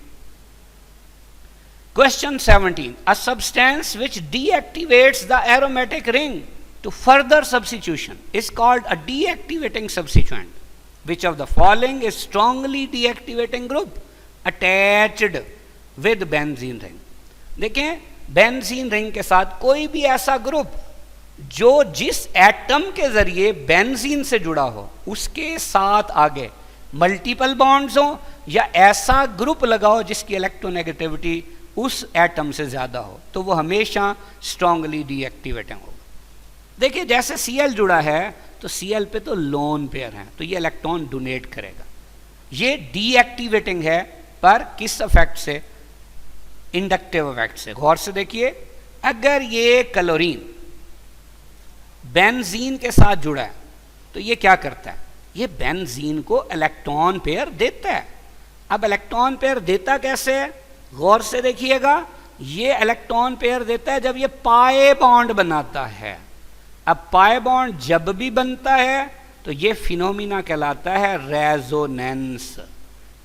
Question 17. A substance which deactivates the aromatic ring to further substitution is called a deactivating substituent. Which of the following is strongly deactivating group attached with benzene ring? देखें, benzene ring के साथ कोई भी ऐसा group जो जिस atom के जरिए बेंजीन से जुड़ा हो उसके साथ आगे मल्टीपल बॉन्ड्स हो, या ऐसा ग्रुप लगाओ जिसकी इलेक्ट्रोनेगेटिविटी उस एटम से ज्यादा हो, तो वो हमेशा स्ट्रांगली डीएक्टिवेटिंग होगा। देखिए, जैसे Cl जुड़ा है तो Cl पे तो लोन पेयर है, तो ये इलेक्ट्रॉन डोनेट करेगा। ये डीएक्टिवेटिंग है, पर किस इफेक्ट से? इंडक्टिव इफेक्ट से। गौर से देखिए, अगर ये क्लोरीन बेंजीन के साथ जुड़ा है तो ये क्या करता है? ये बेंजीन को इलेक्ट्रॉन पेयर देता है। अब इलेक्ट्रॉन पेयर देता कैसे है? गौर से देखिएगा, ये इलेक्ट्रॉन पेयर देता है जब ये पाए बॉन्ड बनाता है। अब पाए बॉन्ड जब भी बनता है तो ये फिनोमिना कहलाता है रेजोनेंस।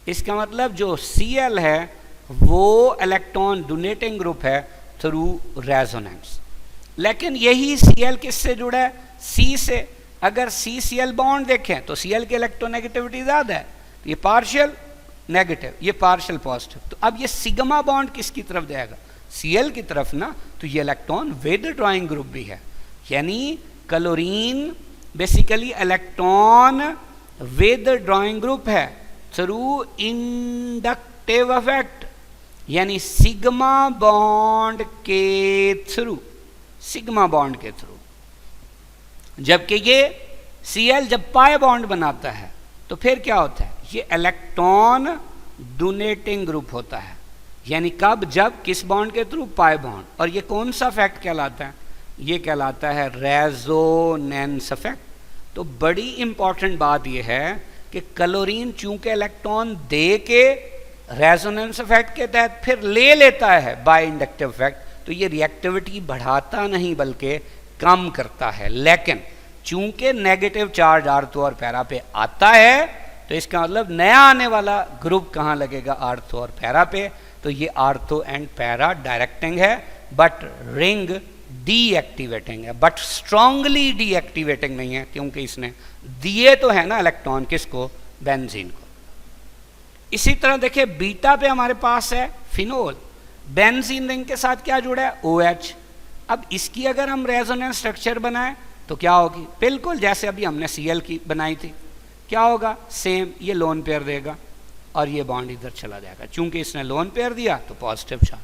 इसका मतलब जो Cl है वो इलेक्ट्रॉन डोनेटिंग ग्रुप है थ्रू रेजोनेंस। लेकिन यही Cl किससे जुड़ा है? C से। अगर CCl बॉन्ड देखें तो Cl की इलेक्ट्रोनेगेटिविटी ज्यादा है, ये पार्शियल नेगेटिव, ये पार्शियल पॉजिटिव। तो अब ये सिग्मा बॉन्ड किसकी तरफ जाएगा? Cl की तरफ ना। तो ये इलेक्ट्रॉन विद ड्राइंग ग्रुप भी है, यानी chlorine basically electron with drawing group है थ्रू इंडक्टिव इफेक्ट, यानी सिग्मा बॉन्ड के थ्रू, सिग्मा बॉन्ड के थ्रू। जबकि ये Cl जब पाए बॉन्ड बनाता है तो फिर क्या होता है? ये इलेक्ट्रॉन डोनेटिंग ग्रुप होता है, यानी कब? जब किस बॉन्ड के थ्रू? पाए बॉन्ड। और ये कौन सा इफेक्ट कहलाता है? ये कहलाता है रेजोनेंस इफेक्ट। तो बड़ी इंपॉर्टेंट बात ये है कि क्लोरीन चूंकि इलेक्ट्रॉन दे के रेजोनेंस इफेक्ट के तहत फिर ले लेता है बाय इंडक्टिव इफेक्ट, तो ये रिएक्टिविटी बढ़ाता नहीं बल्कि कम करता है। लेकिन चूंकि नेगेटिव चार्ज आर्थो और पैरा पे आता है तो इसका मतलब नया आने वाला ग्रुप कहाँ लगेगा? आर्थो और पैरा पे। तो ये आर्थो एंड पैरा डायरेक्टिंग है, बट रिंग डीएक्टिवेटिंग है, बट स्ट्रांगली डीएक्टिवेटिंग नहीं है, क्योंकि इसने दिए तो है ना इलेक्ट्रॉन किसको? बेंजीन को। इसी तरह देखिए, बीटा पे हमारे पास है फिनोल, बेंजीन रिंग के साथ क्या जुड़ा है? OH। अब इसकी अगर हम रेजोनेंस स्ट्रक्चर बनाएं तो क्या होगी? बिल्कुल जैसे अभी हमने Cl की बनाई थी। क्या होगा? सेम, ये लोन पेयर देगा और ये बॉन्ड इधर चला जाएगा। चूंकि इसने लोन पेयर दिया तो पॉजिटिव चार्ज,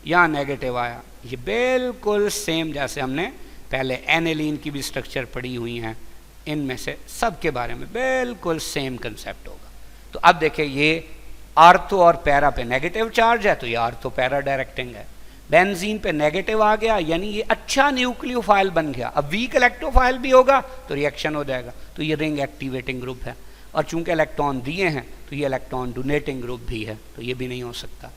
यहाँ नेगेटिव आया। ये बिल्कुल सेम जैसे हमने पहले एनिलीन की भी स्ट्रक्चर पढ़ी हुई हैं, इनमें से सब के बारे में बिल्कुल सेम कंसेप्ट होगा। तो अब देखिए, ये आर्थो और पैरा पे नेगेटिव चार्ज है तो ये आर्थो पैरा डायरेक्टिंग है। बेंजीन पे नेगेटिव आ गया, यानी ये अच्छा न्यूक्लियोफाइल बन गया। अब वीक इलेक्ट्रोफाइल भी होगा तो रिएक्शन हो जाएगा, तो ये रिंग एक्टिवेटिंग ग्रुप है। और चूंकि इलेक्ट्रॉन दिए हैं तो ये इलेक्ट्रॉन डोनेटिंग ग्रुप भी है, तो ये भी नहीं हो सकता।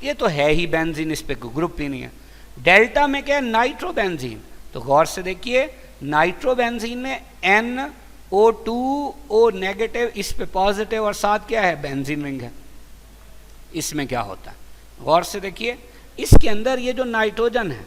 ये तो है ही बेंजीन, इस पे ग्रुप ही नहीं है। डेल्टा में क्या है? नाइट्रोबेंजीन। तो गौर से देखिए, नाइट्रोबेंजीन में NO2O नेगेटिव, इस पे पॉजिटिव, और साथ क्या है? बेंजीन रिंग है। इसमें क्या होता है? गौर से देखिए, इसके अंदर ये जो नाइट्रोजन है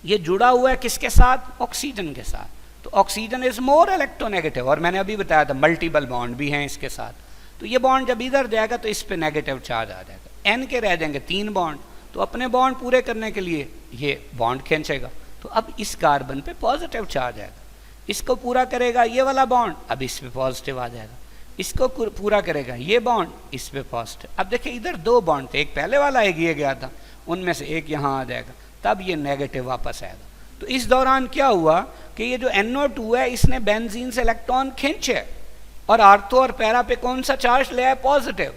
ये जुड़ा हुआ है किसके साथ? ऑक्सीजन के साथ। तो ऑक्सीजन इज मोर इलेक्ट्रोनेगेटिव, और मैंने अभी बताया था मल्टीपल बॉन्ड भी हैं इसके साथ। तो ये बॉन्ड जब इधर जाएगा तो इस पे नेगेटिव चार्ज आ जाएगा। N के रह जाएंगे 3 बॉन्ड, तो अपने बॉन्ड पूरे करने के लिए ये बॉन्ड खींचेगा। तो अब इस कार्बन पे पॉजिटिव चार्ज आएगा, इसको पूरा करेगा ये वाला बॉन्ड, अब इस पे पॉजिटिव आ जाएगा। इसको पूरा करेगा ये बॉन्ड, इस पे पॉजिटिव। अब देखिए, इधर 2 बॉन्ड थे, एक पहले वाला एक ये गया था, उनमें से एक यहाँ आ जाएगा, तब ये नेगेटिव वापस आएगा। तो इस दौरान क्या हुआ कि ये जो NO2 है इसने बेंजीन से इलेक्ट्रॉन खींचे, और आर्थो और पैरा पे कौन सा चार्ज ले आए? पॉजिटिव।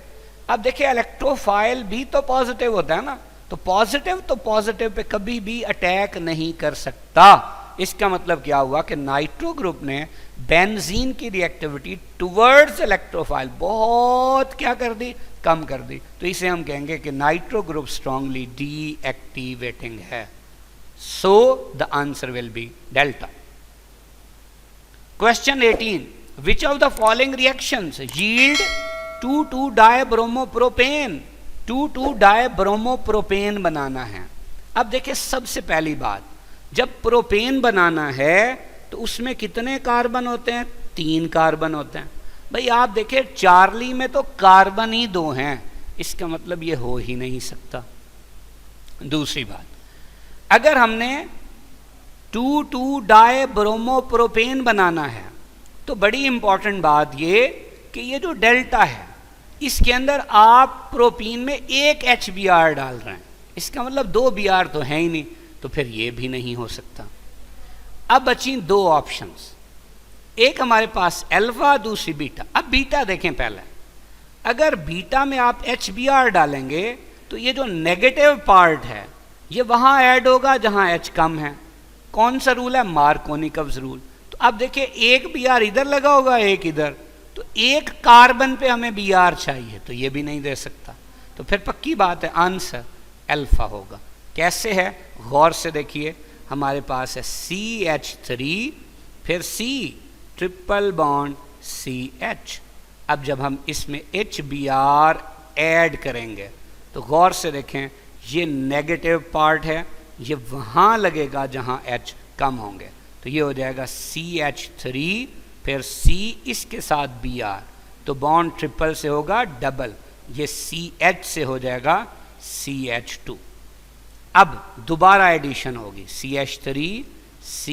अब देखिए इलेक्ट्रोफाइल भी तो पॉजिटिव होता है ना, तो पॉजिटिव पे कभी भी अटैक नहीं कर सकता। इसका मतलब क्या हुआ कि नाइट्रो ग्रुप ने बेंजीन की रिएक्टिविटी टुवर्ड्स इलेक्ट्रोफाइल बहुत क्या कर दी? कम कर दी। तो इसे हम कहेंगे कि नाइट्रो ग्रुप स्ट्रांगली डीएक्टिवेटिंग है। So the answer will be delta. Question 18, which of the following reactions yield two two dibromopropane? Two two dibromopropane बनाना है। अब देखिए सबसे पहली बात, जब प्रोपेन बनाना है तो उसमें कितने कार्बन होते हैं? 3 कार्बन होते हैं। भाई आप देखिए चार्ली में तो कार्बन ही 2 हैं, इसका मतलब ये हो ही नहीं सकता। दूसरी बात, अगर हमने 2,2-डायब्रोमोप्रोपेन बनाना है तो बड़ी इंपॉर्टेंट बात ये कि ये जो डेल्टा है इसके अंदर आप प्रोपीन में एक HBr डाल रहे हैं, इसका मतलब 2 Br तो है ही नहीं, तो फिर ये भी नहीं हो सकता। अब बची 2 ऑप्शंस, एक हमारे पास अल्फा, दूसरी बीटा। अब बीटा देखें पहले, अगर बीटा में आप HBr डालेंगे तो ये जो नेगेटिव पार्ट है ये वहां ऐड होगा जहां H कम है। कौन सा रूल है? Markovnikov's rule. तो अब देखिए एक Br इधर लगा होगा, एक इधर, तो एक कार्बन पे हमें Br चाहिए, तो ये भी नहीं दे सकता। तो फिर पक्की बात है आंसर अल्फा होगा। कैसे है? गौर से देखिए, हमारे पास है CH3 फिर C ट्रिपल बॉन्ड CH। अब जब हम इसमें HBr ऐड करेंगे तो गौर से देखें, ये नेगेटिव पार्ट है, ये वहाँ लगेगा जहाँ H कम होंगे, तो ये हो जाएगा CH3 फिर C इसके साथ Br, तो बॉन्ड ट्रिपल से होगा डबल, ये CH से हो जाएगा CH2। अब दोबारा एडिशन होगी, CH3 C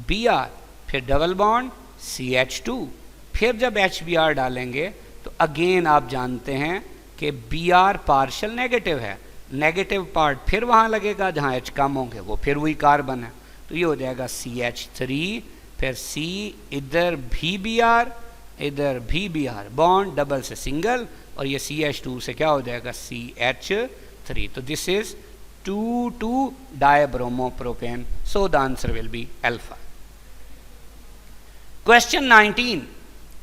Br फिर डबल बॉन्ड CH2, फिर जब HBr डालेंगे तो अगेन आप जानते हैं कि Br पार्शियल नेगेटिव है, नेगेटिव पार्ट फिर वहाँ लगेगा जहाँ H कम होंगे, वो फिर वही कार्बन है, तो ये हो जाएगा CH3 फिर C, इधर भी Br इधर भी Br, बॉन्ड डबल से सिंगल, और ये CH2 से क्या हो जाएगा? CH3। तो this is two two dibromopropane, so the answer will be alpha. Question 19,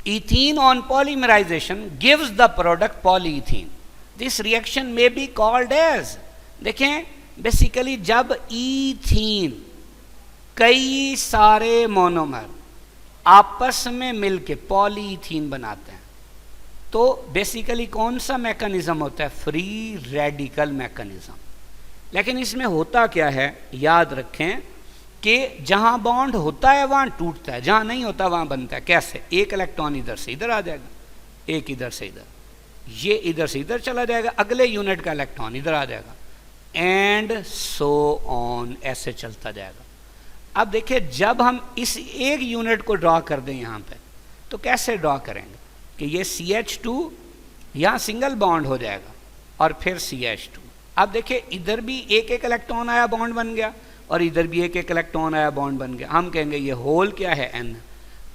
ethene on polymerization gives the product polyethene. This reaction may be called as, देखें बेसिकली जब ईथीन कई सारे मोनोमर आपस में मिलके पॉलीथीन बनाते हैं तो बेसिकली कौन सा मैकेनिज्म होता है? Free radical mechanism. लेकिन इसमें होता क्या है, याद रखें कि जहां बॉन्ड होता है वहां टूटता है, जहां नहीं होता वहां बनता है। कैसे? एक इलेक्ट्रॉन इधर से इधर आ जाएगा, एक इधर से इधर, ये इधर से इधर चला जाएगा, अगले यूनिट का इलेक्ट्रॉन इधर आ जाएगा, एंड सो ऑन, ऐसे चलता जाएगा। अब देखिए जब हम इस एक यूनिट को ड्रॉ कर दें यहाँ पे, तो कैसे ड्रॉ करेंगे कि ये CH2 यहाँ सिंगल बॉन्ड हो जाएगा और फिर CH2। अब देखिए इधर भी एक एक इलेक्ट्रॉन आया बॉन्ड बन गया, और इधर भी एक एक इलेक्ट्रॉन आया बॉन्ड बन गया, हम कहेंगे ये होल क्या है? N।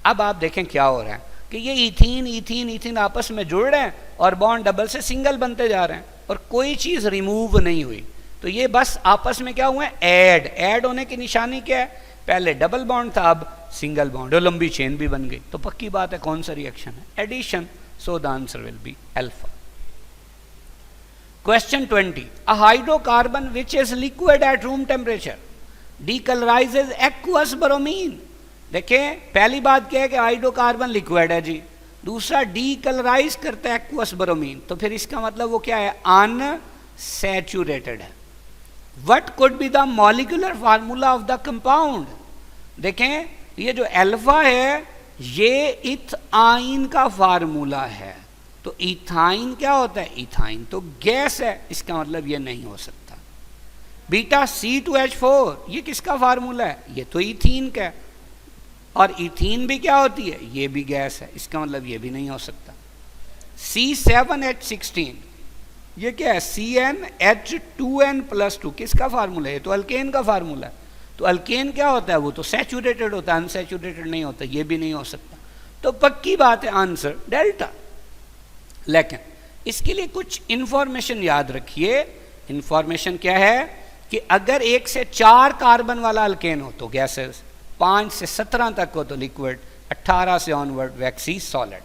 अब आप देखें क्या हो रहा है कि ये इथीन इथीन इथीन आपस में जुड़ रहे हैं और बॉन्ड डबल से सिंगल बनते जा रहे हैं और कोई चीज़ रिमूव नहीं हुई, तो ये बस आपस में क्या हुआ है? ऐड होने की निशानी क्या है? पहले डबल बॉन्ड था, अब सिंगल बॉन्ड, और लंबी चेन भी बन गई, तो पक्की बात है कौन सा रिएक्शन है? Addition. So the answer will be alpha. Question 20, a hydrocarbon which is liquid at room temperature decolorizes aqueous bromine। देखें पहली बात क्या है कि हाइड्रोकार्बन लिक्विड है जी, दूसरा डीकलराइज करता है एक्वस ब्रोमीन, तो फिर इसका मतलब वो क्या है? अनसैचुरेटेड है। What could be the molecular formula of the compound? देखें ये जो अल्फा है ये इथाइन का फार्मूला है, तो इथाइन क्या होता है? इथाइन तो गैस है, इसका मतलब ये नहीं हो सकता। बीटा C2H4 ये किसका फार्मूला है? ये तो इथीन का है, और इथीन भी क्या होती है? ये भी गैस है, इसका मतलब ये भी नहीं हो सकता। C7H16 ये क्या है? CnH2n+2 किसका फार्मूला है? ये तो अल्केन का फार्मूला है, तो अल्केन क्या होता है? वो तो सैचुरेटेड होता है, अनसैचुरेटेड नहीं होता, ये भी नहीं हो सकता। तो पक्की बात है आंसर डेल्टा। लेकिन इसके लिए कुछ इंफॉर्मेशन याद रखिए। इंफॉर्मेशन क्या है कि अगर 1 से 4 कार्बन वाला अल्केन हो तो गैसेस, 5 से 17 तक हो तो लिक्विड, 18 से ऑनवर्ड वैक्सी सॉलिड।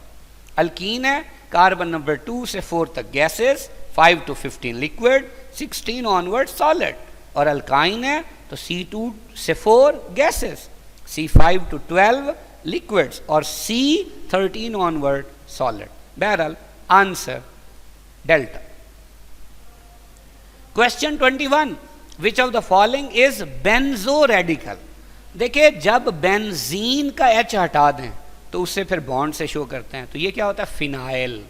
अल्कीन है, कार्बन नंबर 2 से 4 तक gases, 5 to 15 liquid, 16 onward solid. और अल्काइन है तो C2 से 4 गैसेस, C5 to 12 लिक्विड्स और C13 ऑनवर्ड सॉलिड। बहरहाल answer delta. Question 21, which of the following is benzo radical. देखिए जब बेंजीन का H हटा दें तो उससे फिर बॉन्ड से शो करते हैं, तो ये क्या होता है फिनाइल।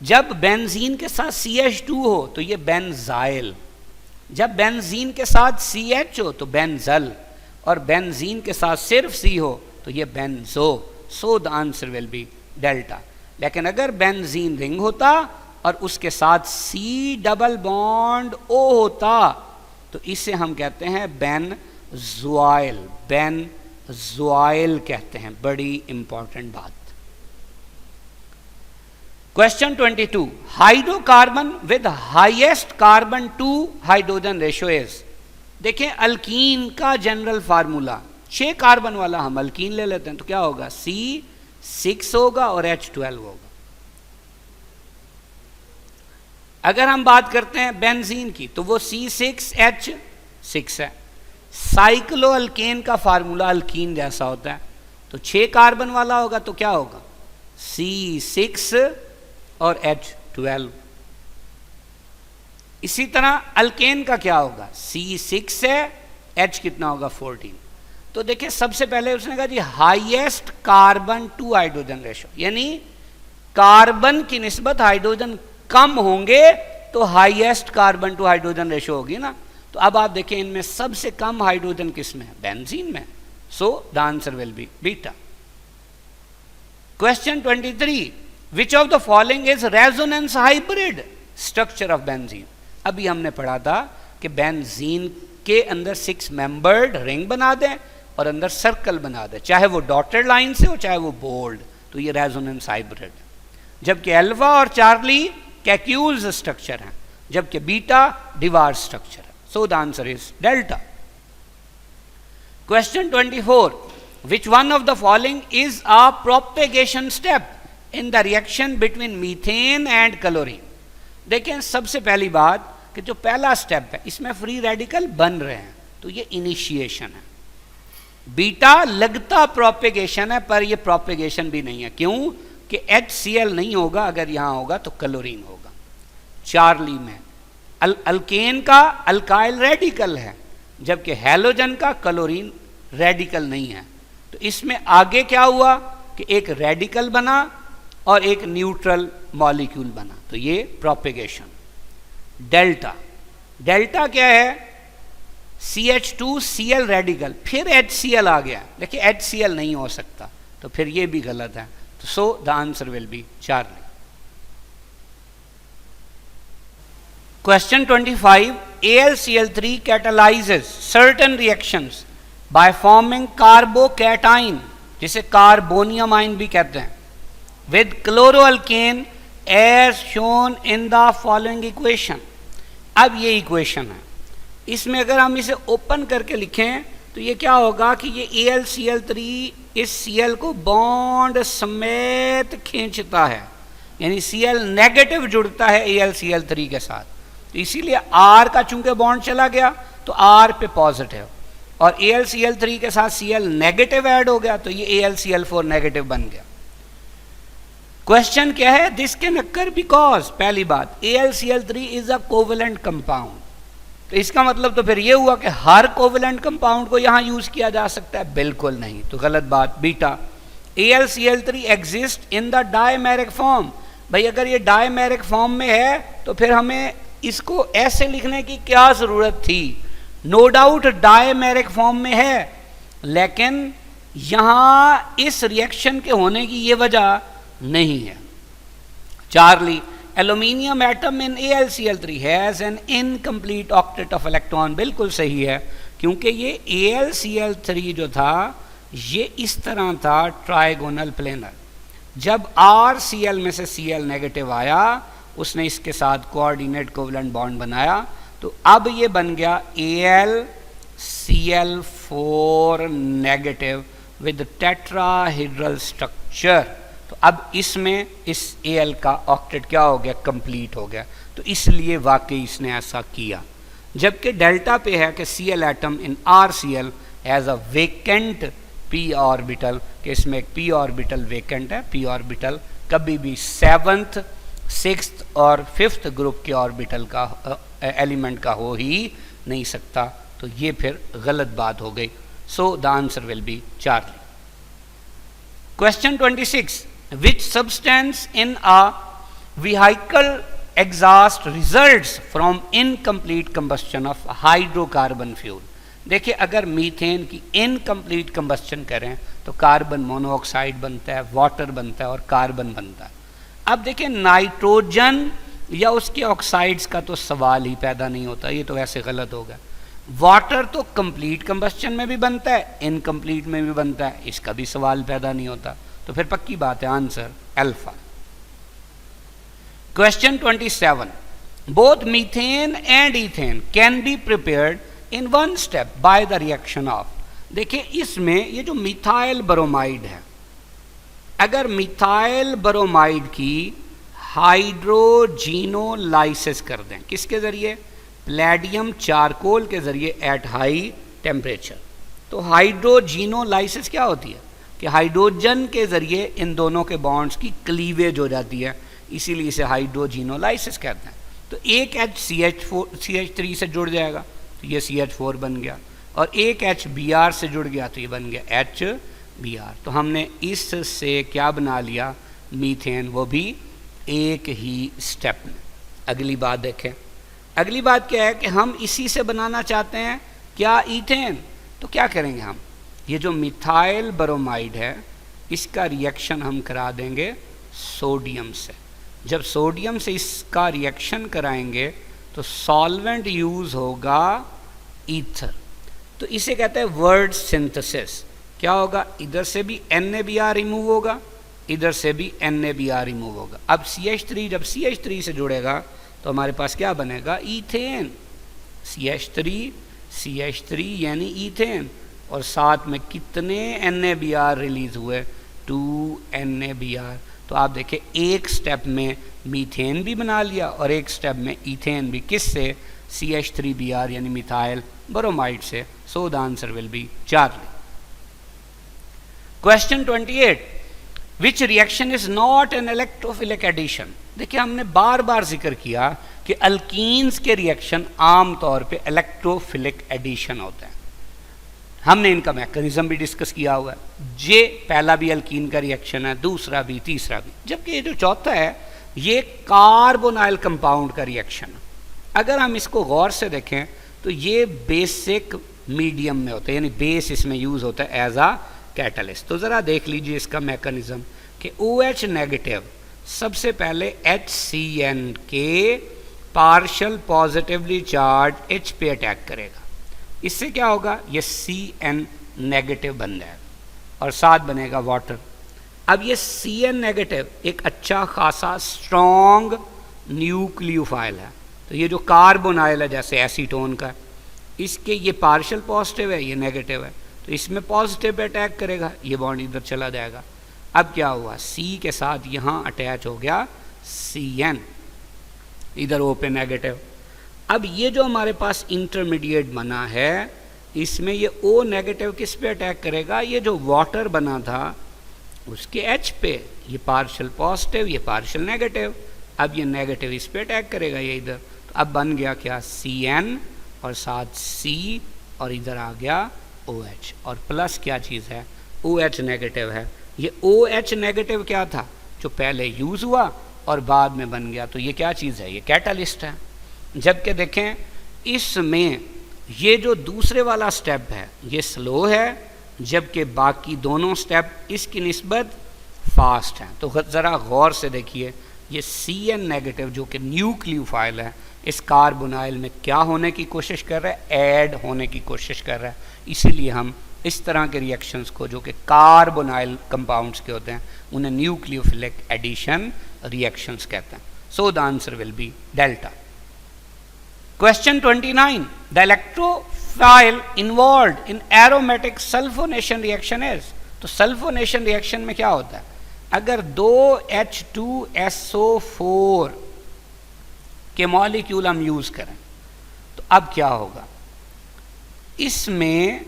जब बेंजीन के साथ CH2 हो तो ये बेंजाइल। जब बेंजीन के साथ CH हो तो बेंजल, और बेंजीन के साथ सिर्फ C हो तो ये benzo. So the answer will be delta. लेकिन अगर बेंजीन रिंग होता और उसके साथ C डबल बॉन्ड O होता तो इसे हम कहते हैं बेनज़ोइल। बेनज़ोइल कहते हैं। बड़ी इंपॉर्टेंट बात। Question 22, hydrocarbon with highest carbon to hydrogen ratio is. देखें अल्कीन का जनरल फार्मूला, 6 कार्बन वाला हम अल्कीन ले लेते हैं तो क्या होगा, C6 होगा और H12 होगा। अगर हम बात करते हैं बेंजीन की तो वो C6H6 है। साइक्लो अल्केन का फार्मूला अल्कीन जैसा होता है, तो 6 कार्बन वाला होगा तो क्या होगा, C6 और H12। इसी तरह अल्केन का क्या होगा, C6 है, H कितना होगा 14। तो देखिए सबसे पहले उसने कहा जी highest carbon to hydrogen ratio, यानी कार्बन की निस्बत हाइड्रोजन कम होंगे तो highest carbon to hydrogen ratio होगी ना। तो अब आप देखें इनमें सबसे कम हाइड्रोजन किस में है, बेंजीन में। सो the answer will B beta. Question 23, which of the following is resonance hybrid structure of benzene. अभी हमने पढ़ा था कि बेंजीन के अंदर 6 मेंबर्ड रिंग बना दें और अंदर सर्कल बना दें, चाहे वो डॉटेड लाइन से हो चाहे वो बोल्ड, तो ये रेजोनेंस हाइब्रिड। जबकि अल्फा और चार्ली कैक्यूल्स स्ट्रक्चर हैं, जबकि बीटा डिवार स्ट्रक्चर है। So the answer is delta. Question 24, which one of the following is a propagation step in the reaction between methane and chlorine. देखें सबसे पहली बात कि जो पहला स्टेप है इसमें फ्री रेडिकल बन रहे हैं, तो ये इनिशिएशन है। बीटा लगता प्रोपेगेशन है पर ये प्रोपेगेशन भी नहीं है। क्यों कि HCl नहीं होगा, अगर यहां होगा तो क्लोरीन होगा। चार्ली में अल्केन का अल्काइल रेडिकल है, जबकि हैलोजन का क्लोरीन रेडिकल नहीं है। तो इसमें आगे क्या हुआ कि एक रेडिकल बना और एक न्यूट्रल मॉलिक्यूल बना, तो ये प्रोपेगेशन। डेल्टा, डेल्टा क्या है, CH2Cl रेडिकल, फिर HCl आ गया। देखिए HCl नहीं हो सकता, तो फिर ये भी गलत है। So the answer will be Charlie. Question 25, AlCl3 catalyzes certain reactions by forming carbocation, जिसे कार्बोनियम आयन भी कहते हैं, with chloroalkane as shown in the following equation। अब ये इक्वेशन है, इसमें अगर हम इसे ओपन करके लिखें तो ये क्या होगा कि ये AlCl3 इस Cl को बॉन्ड समेत खींचता है, यानी Cl नेगेटिव जुड़ता है AlCl3 के साथ। तो इसीलिए R का चूंकि बॉन्ड चला गया तो R पे पॉजिटिव, और AlCl3 के साथ Cl नेगेटिव ऐड हो गया तो ये AlCl4 नेगेटिव बन गया। क्वेश्चन क्या है, दिस कैन अकर बिकॉज, पहली बात AlCl3 is a covalent compound. तो इसका मतलब तो फिर ये हुआ कि हर कोवेलेंट कंपाउंड को यहां यूज किया जा सकता है, बिल्कुल नहीं, तो गलत बात। Beta, AlCl3 exist in the dimeric form. भाई अगर ये डायमेरिक फॉर्म में है तो फिर हमें इसको ऐसे लिखने की क्या जरूरत थी। नो डाउट डायमेरिक फॉर्म में है, लेकिन यहां इस रिएक्शन के होने की ये वजह नहीं है। Charlie, aluminium atom in AlCl3 has an incomplete octet of electron. बिल्कुल सही है, क्योंकि ये AlCl3 जो था ये इस तरह था ट्राइगोनल प्लेनर। जब RCl में से Cl नेगेटिव आया, उसने इसके साथ कोऑर्डिनेट कोवलेंट बॉन्ड बनाया, तो अब ये बन गया AlCl4 negative with tetrahedral structure. तो अब इसमें इस Al का ऑक्टेट क्या हो गया, कंप्लीट हो गया। तो इसलिए वाकई इसने ऐसा किया। जबकि डेल्टा पे है कि Cl atom in RCl as a vacant p orbital, कि इसमें एक p ऑर्बिटल वेकेंट है। p ऑर्बिटल कभी भी 7th 6th और 5th ग्रुप के ऑर्बिटल का एलिमेंट का हो ही नहीं सकता। तो ये फिर गलत बात हो गई। सो the answer will be Charlie. Question 26, which substance in a vehicle exhaust results from incomplete combustion of hydrocarbon fuel। देखिए, अगर मीथेन की इनकम्प्लीट कंबस्शन करें तो कार्बन मोनोऑक्साइड बनता है, वाटर बनता है और कार्बन बनता है। अब देखिए, नाइट्रोजन या उसके ऑक्साइड्स का तो सवाल ही पैदा नहीं होता, ये तो वैसे गलत हो गया। वाटर तो कंप्लीट कंबस्शन में भी बनता है, इनकम्प्लीट में भी बनता है, इसका भी सवाल पैदा नहीं होता। तो फिर पक्की बात है answer alpha. Question 27, both methane and ethane can be prepared in one step by the reaction of. देखिए, इसमें ये जो मिथाइल ब्रोमाइड है, अगर मिथाइल ब्रोमाइड की हाइड्रोजिनोलाइसिस कर दें, किसके जरिए, प्लेडियम चारकोल के जरिए एट हाई टेम्परेचर, तो हाइड्रोजिनोलाइसिस क्या होती है कि हाइड्रोजन के जरिए इन दोनों के बॉन्ड्स की क्लीवेज हो जाती है, इसीलिए इसे हाइड्रोजिनोलाइसिस कहते हैं। तो एक H CH3 से जुड़ जाएगा तो ये CH4 बन गया, और एक H Br से जुड़ गया तो ये बन गया HBr। तो हमने इससे क्या बना लिया, मीथेन, वो भी एक ही स्टेप में। अगली बात देखें, अगली बात क्या है कि हम इसी से बनाना चाहते हैं क्या, ईथेन। तो क्या करेंगे हम, ये जो मिथाइल ब्रोमाइड है इसका रिएक्शन हम करा देंगे सोडियम से। जब सोडियम से इसका रिएक्शन कराएंगे तो सॉल्वेंट यूज होगा ईथर। तो इसे कहते हैं वर्ड सिंथेसिस। क्या होगा, इधर से भी NaBr रिमूव होगा, इधर से भी NaBr रिमूव होगा। अब CH3 जब CH3 से जुड़ेगा तो हमारे पास क्या बनेगा, ईथेन। CH3 यानी ईथेन, और साथ में कितने NaBr रिलीज हुए, 2 NaBr। तो आप देखिए, एक स्टेप में मीथेन भी बना लिया और एक स्टेप में ईथेन भी, किससे, CH3Br यानी मिथाइल ब्रोमाइड से। So the answer will be Charlie. Question 28, which reaction is not an electrophilic addition. देखिए, हमने बार बार जिक्र किया कि अल्कीन्स के रिएक्शन आमतौर पे इलेक्ट्रोफिलिक एडिशन होते हैं। हमने इनका मैकेनिज्म भी डिस्कस किया हुआ है। ये पहला भी अल्कीन का रिएक्शन है, दूसरा भी, तीसरा भी, जबकि ये जो चौथा है ये कार्बोनाइल कंपाउंड का रिएक्शन है। अगर हम इसको गौर से देखें तो ये बेसिक मीडियम में होता है, यानी बेस इसमें यूज होता है एज आ कैटलिस्ट। तो ज़रा देख लीजिए इसका मैकेनिज्म कि OH नेगेटिव सबसे पहले HCN के पार्शियल पॉजिटिवली चार्ज H पे अटैक करेगा। इससे क्या होगा, ये CN नेगेटिव बन जाएगा और साथ बनेगा वाटर। अब ये CN नेगेटिव एक अच्छा खासा स्ट्रॉन्ग न्यूक्लियोफाइल है। तो ये जो कार्बोनाइल है जैसे एसीटोन का, इसके ये पार्शियल पॉजिटिव है, ये नेगेटिव है, तो इसमें पॉजिटिव पे अटैक करेगा, ये बॉन्ड इधर चला जाएगा। अब क्या हुआ, C के साथ यहाँ अटैच हो गया CN, इधर O पे नेगेटिव। अब ये जो हमारे पास इंटरमीडिएट बना है, इसमें ये O नेगेटिव किस पे अटैक करेगा, ये जो वाटर बना था उसके H पे, ये पार्शियल पॉजिटिव, ये पार्शियल नेगेटिव। अब ये नेगेटिव इस पे अटैक करेगा, ये इधर। तो अब बन गया क्या, CN और साथ C, और इधर आ गया OH, और प्लस क्या चीज़ है, OH नेगेटिव है। ये OH नेगेटिव क्या था, जो पहले यूज़ हुआ और बाद में बन गया, तो ये क्या चीज़ है, ये कैटालिस्ट है। जबकि देखें इसमें ये जो दूसरे वाला स्टेप है ये स्लो है, जबकि बाकी दोनों स्टेप इसकी निस्बत फास्ट हैं। तो ज़रा गौर से देखिए, ये CN नेगेटिव जो कि न्यूक्लियोफाइल है, इस कार्बोनाइल में क्या होने की कोशिश कर रहा है, ऐड होने की कोशिश कर रहा है, इसीलिए हम इस तरह के रिएक्शंस को जो कि कार्बोनाइल कंपाउंड्स के होते हैं उन्हें न्यूक्लियोफिलिक एडिशन रिएक्शंस कहते हैं. सो the answer will be delta. Question 29. The electrophile involved in aromatic sulfonation reaction is. तो सल्फोनेशन रिएक्शन में क्या होता है? अगर दो H2SO4 के मॉलिक्यूल हम यूज करें तो अब क्या होगा? इसमें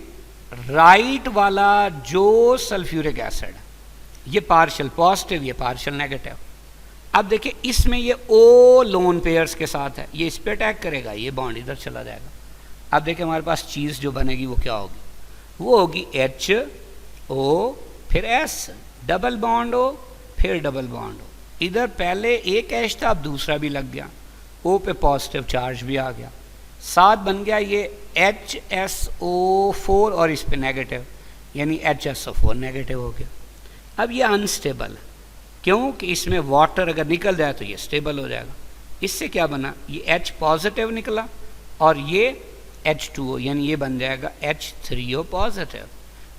राइट वाला जो सल्फ्यूरिक एसिड है ये पार्शियल पॉजिटिव, ये पार्शियल नेगेटिव. अब देखिए इसमें ये O लोन पेयर्स के साथ है, ये इस पे अटैक करेगा, ये बॉन्ड इधर चला जाएगा. अब देखिए हमारे पास चीज़ जो बनेगी वो क्या होगी? वो होगी HO फिर S, डबल बॉन्ड O फिर डबल बॉन्ड O. इधर पहले एक H था, अब दूसरा भी लग गया, O पे पॉजिटिव चार्ज भी आ गया, साथ बन गया ये HSO4 और इस पे नेगेटिव, यानी HSO4 नेगेटिव हो गया. अब ये अनस्टेबल है क्योंकि इसमें वाटर अगर निकल जाए तो ये स्टेबल हो जाएगा. इससे क्या बना? ये H पॉजिटिव निकला और ये H2O, यानी ये बन जाएगा H3O पॉजिटिव.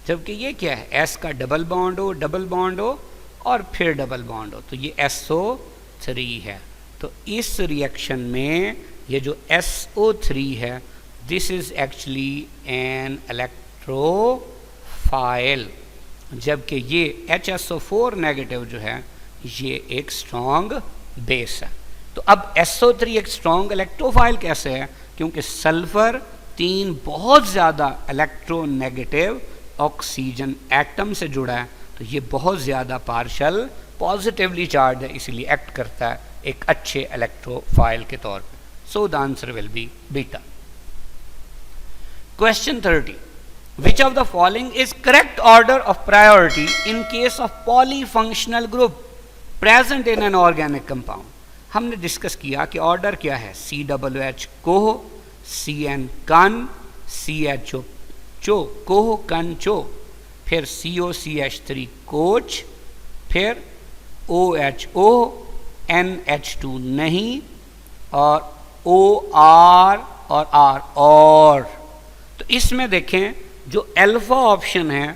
जबकि ये क्या है? S का double bond O, double bond O और फिर डबल बॉन्ड O, तो ये SO3 है. तो इस रिएक्शन में ये जो SO3 है this is actually an electrophile, जबकि ये HSO4 नेगेटिव जो है ये एक स्ट्रॉन्ग बेस है. तो अब SO3 एक स्ट्रॉन्ग इलेक्ट्रोफाइल कैसे है? क्योंकि सल्फर 3 बहुत ज़्यादा इलेक्ट्रोनेगेटिव ऑक्सीजन एटम से जुड़ा है, तो ये बहुत ज़्यादा पार्शल पॉजिटिवली चार्ज है, इसलिए एक्ट करता है एक अच्छे इलेक्ट्रोफाइल के तौर पे. सो the answer will B beta. Question 30. Which of the following is correct order of priority in case of polyfunctional group present in an organic compound? हमने डिस्कस किया कि ऑर्डर क्या है? COOH कोह, CN कन, CHO चो, कोह कन चो, फिर COCH3 कोच, फिर OHO, NH2 नहीं, और OR और R और. तो इसमें देखें जो अल्फा ऑप्शन है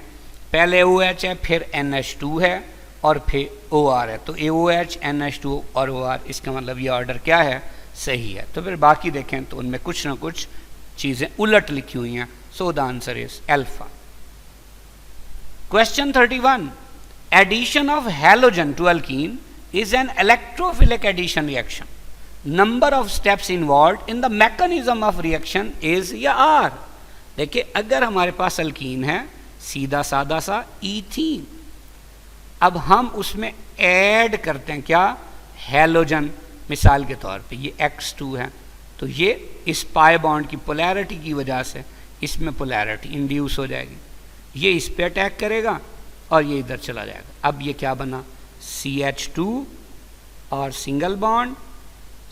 पहले OH है फिर NH2 है और फिर OR है, तो AOH NH2 और OR, इसका मतलब ये ऑर्डर क्या है? सही है. तो फिर बाकी देखें तो उनमें कुछ ना कुछ चीज़ें उलट लिखी हुई हैं. सो the answer is alpha. Question 31. Addition of halogen to alkene is an electrophilic addition reaction. Number of steps involved in the mechanism of reaction is या R. देखिए अगर हमारे पास अल्कीन है सीधा सादा सा ईथीन, अब हम उसमें ऐड करते हैं क्या? हैलोजन. मिसाल के तौर पे ये X2 है, तो ये इस पाई बॉन्ड की पोलैरिटी की वजह से इसमें पोलैरिटी इंड्यूस हो जाएगी, ये इस पे अटैक करेगा और ये इधर चला जाएगा. अब ये क्या बना? CH2 और सिंगल बॉन्ड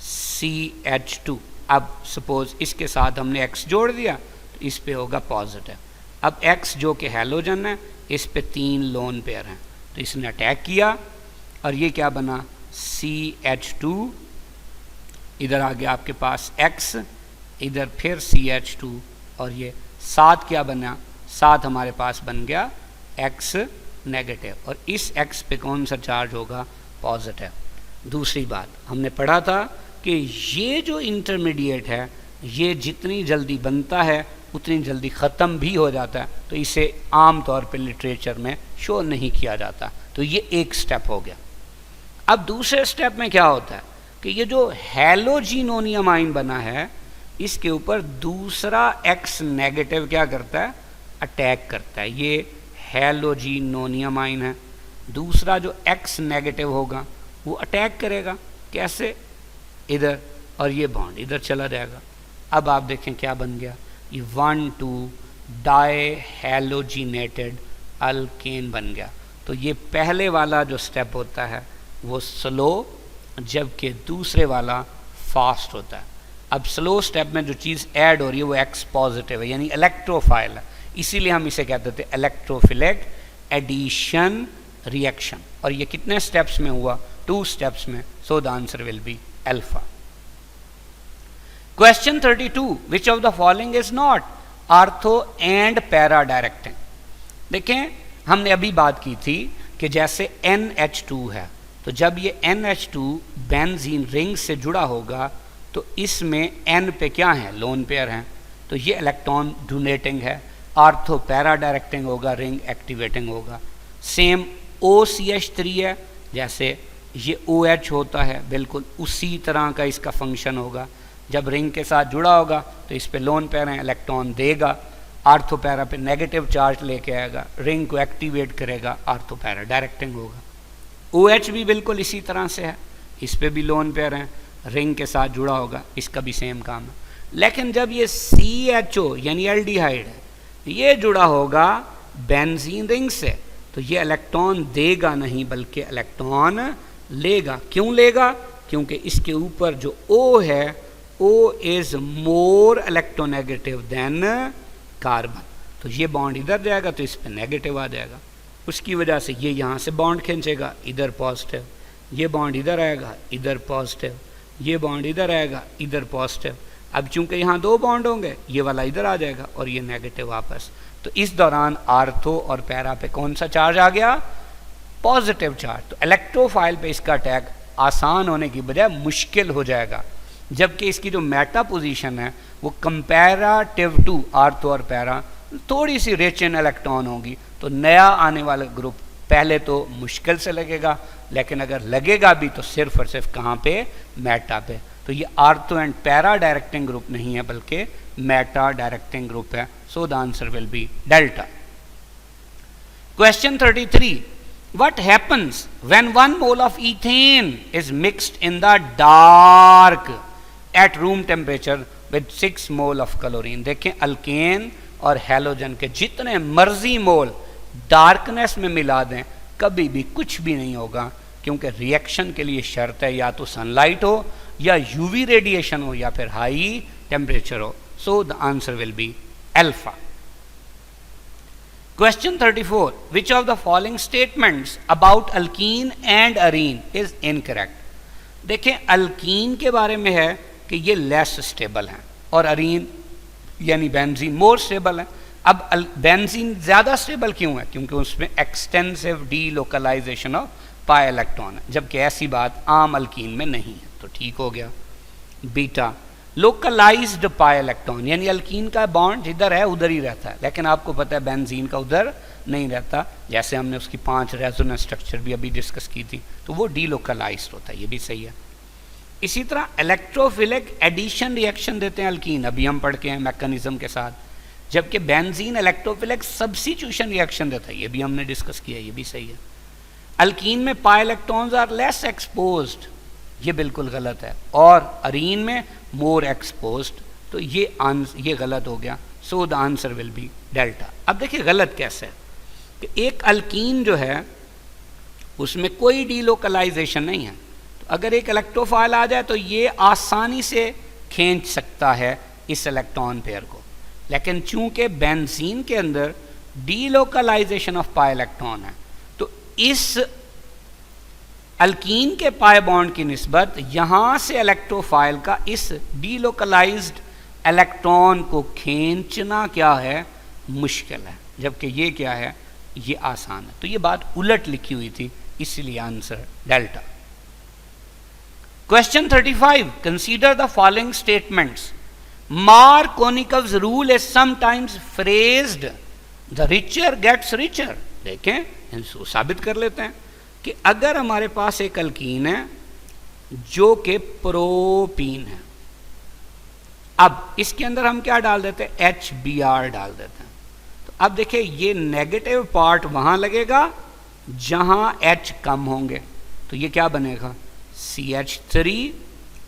CH2. अब सपोज इसके साथ हमने X जोड़ दिया तो इस पे होगा पॉजिटिव. अब X जो कि हैलोजन है इस पे 3 लोन पेयर हैं, तो इसने अटैक किया और ये क्या बना? CH2, इधर आ गया आपके पास X, इधर फिर CH2 और ये साथ क्या बना? साथ हमारे पास बन गया X नेगेटिव, और इस X पे कौन सा चार्ज होगा? पॉजिटिव. दूसरी बात हमने पढ़ा था कि ये जो इंटरमीडिएट है ये जितनी जल्दी बनता है उतनी जल्दी ख़त्म भी हो जाता है, तो इसे आम तौर पे लिटरेचर में शो नहीं किया जाता. तो ये एक स्टेप हो गया. अब दूसरे स्टेप में क्या होता है कि ये जो हैलोजिनोनियम आइन बना है इसके ऊपर दूसरा X नेगेटिव क्या करता है? अटैक करता है. ये हैलोजिनोनियम आइन है, दूसरा जो X नेगेटिव होगा वो अटैक करेगा. कैसे? इधर, और ये बॉन्ड इधर चला जाएगा. अब आप देखें क्या बन गया? ये 1,2 डाईहैलोजिनेटेड अल्केन बन गया. तो ये पहले वाला जो स्टेप होता है वो स्लो, जबकि दूसरे वाला फास्ट होता है. अब स्लो स्टेप में जो चीज़ ऐड हो रही है वो X पॉजिटिव है, यानी इलेक्ट्रोफाइल है, इसीलिए हम इसे कहते थे इलेक्ट्रोफिलिक एडिशन रिएक्शन. और ये कितने स्टेप्स में हुआ? 2 स्टेप्स में. सो the answer will be alpha. Question 32. Which of the following is not ortho and para directing? देखें, हमने अभी बात की थी कि जैसे NH2 है, तो जब ये NH2 बेंजीन रिंग से जुड़ा होगा तो इसमें N पे क्या है, लोन पेयर हैं, तो ये इलेक्ट्रॉन डोनेटिंग है, आर्थो पैरा डायरेक्टिंग होगा, रिंग एक्टिवेटिंग होगा। सेम OCH3 है, जैसे ये OH होता है, बिल्कुल उसी तरह का इसका फंक्शन होगा। जब रिंग के साथ जुड़ा होगा तो इस पे लोन पेयर हैं, इलेक्ट्रॉन देगा, आर्थो पैरा पे नेगेटिव चार्ज लेके आएगा, रिंग को एक्टिवेट करेगा, आर्थो पैरा डायरेक्टिंग होगा। OH भी बिल्कुल इसी तरह से है, इस पे भी लोन पेयर हैं, रिंग के साथ जुड़ा होगा, इसका भी सेम काम है। लेकिन जब ये CHO यानी एल्डिहाइड है, ये जुड़ा होगा बेंजीन रिंग से, तो ये इलेक्ट्रॉन देगा नहीं बल्कि इलेक्ट्रॉन लेगा। क्यों लेगा? क्योंकि इसके ऊपर जो O है, O is more electronegative than carbon, तो ये बॉन्ड इधर जाएगा तो इस पे नेगेटिव आ जाएगा, उसकी वजह से ये यहाँ से बॉन्ड खींचेगा, इधर पॉजिटिव, ये बॉन्ड इधर आएगा, इधर पॉजिटिव, ये बॉन्ड इधर आएगा, इधर पॉजिटिव। अब चूंकि यहाँ दो बॉन्ड होंगे, ये वाला इधर आ जाएगा और ये नेगेटिव वापस, तो इस दौरान आर्थो और पैरा पे कौन सा चार्ज आ गया? Positive charge. तो इलेक्ट्रोफाइल पे इसका अटैक आसान होने की बजाय मुश्किल हो जाएगा, जबकि इसकी जो मेटा पोजीशन है वो कंपैरेटिव टू आर्थो और पैरा थोड़ी सी रिच इन इलेक्ट्रॉन होगी, तो नया आने वाला ग्रुप पहले तो मुश्किल से लगेगा, लेकिन अगर लगेगा भी तो सिर्फ और सिर्फ कहाँ पे? मेटा पे। तो ये ortho and para directing group नहीं है बल्कि मेटा डायरेक्टिंग ग्रुप है। So the answer will be delta. Question 33. What happens when 1 mole of ethane is mixed in the dark at room temperature with 6 mole of chlorine? देखें, alkane और halogen के जितने मर्जी मोल darkness में मिला दें, कभी भी कुछ भी नहीं होगा, क्योंकि रिएक्शन के लिए शर्त है या तो सनलाइट हो या यूवी रेडिएशन हो या फिर हाई टेम्परेचर हो। सो the answer will be alpha. Question 34. Which of the following statements about alkene and arene is incorrect? देखें, अल्कीन के बारे में है कि ये लेस स्टेबल हैं और अरीन यानी बेंजीन मोर स्टेबल है। अब बेंजीन ज़्यादा स्टेबल क्यों है? क्योंकि उसमें extensive delocalisation of pi electron है, जबकि ऐसी बात आम अल्कीन में नहीं है, तो ठीक हो गया। बीटा लोकलाइज्ड पाई इलेक्ट्रॉन, यानी अल्कीन का बॉन्ड जिधर है उधर ही रहता है, लेकिन आपको पता है बेंजीन का उधर नहीं रहता, जैसे हमने उसकी 5 रेजोनेंस स्ट्रक्चर भी अभी डिस्कस की थी, तो वो डीलोकलाइज्ड होता है, ये भी सही है। इसी तरह इलेक्ट्रोफिलिक एडिशन रिएक्शन देते हैं अल्कीन, अभी हम पढ़ के हैं मैकेनिज्म के साथ, जबकि बेंजीन इलेक्ट्रोफिलिक सब्स्टिट्यूशन रिएक्शन देता है, ये भी हमने डिस्कस किया, ये भी सही है। अल्कीन में pi electrons are less exposed, ये बिल्कुल गलत है, और अरीन में मोर एक्सपोज्ड, तो ये गलत हो गया। सो the answer will be delta. अब देखिए गलत कैसे है कि एक अल्कीन जो है उसमें कोई डीलोकलाइजेशन नहीं है, तो अगर एक इलेक्ट्रोफाइल आ जाए तो ये आसानी से खींच सकता है इस इलेक्ट्रॉन पेयर को, लेकिन चूंकि बेंजीन के अंदर डीलोकलाइजेशन ऑफ पाई इलेक्ट्रॉन है, तो इस अल्कीन के पाई बॉन्ड की निस्बत यहाँ से इलेक्ट्रोफाइल का इस डीलोकलाइज्ड इलेक्ट्रॉन को खींचना क्या है? मुश्किल है, जबकि ये क्या है? ये आसान है। तो ये बात उलट लिखी हुई थी, इसलिए answer delta. Question 35. Consider the following statements. Markovnikov's rule is sometimes phrased the richer gets richer. देखें, इसको साबित कर लेते हैं कि अगर हमारे पास एक अल्कीन है जो कि प्रोपीन है, अब इसके अंदर हम क्या डाल देते हैं? HBr डाल देते हैं। तो अब देखिए, ये नेगेटिव पार्ट वहां लगेगा जहां H कम होंगे, तो ये क्या बनेगा? CH3,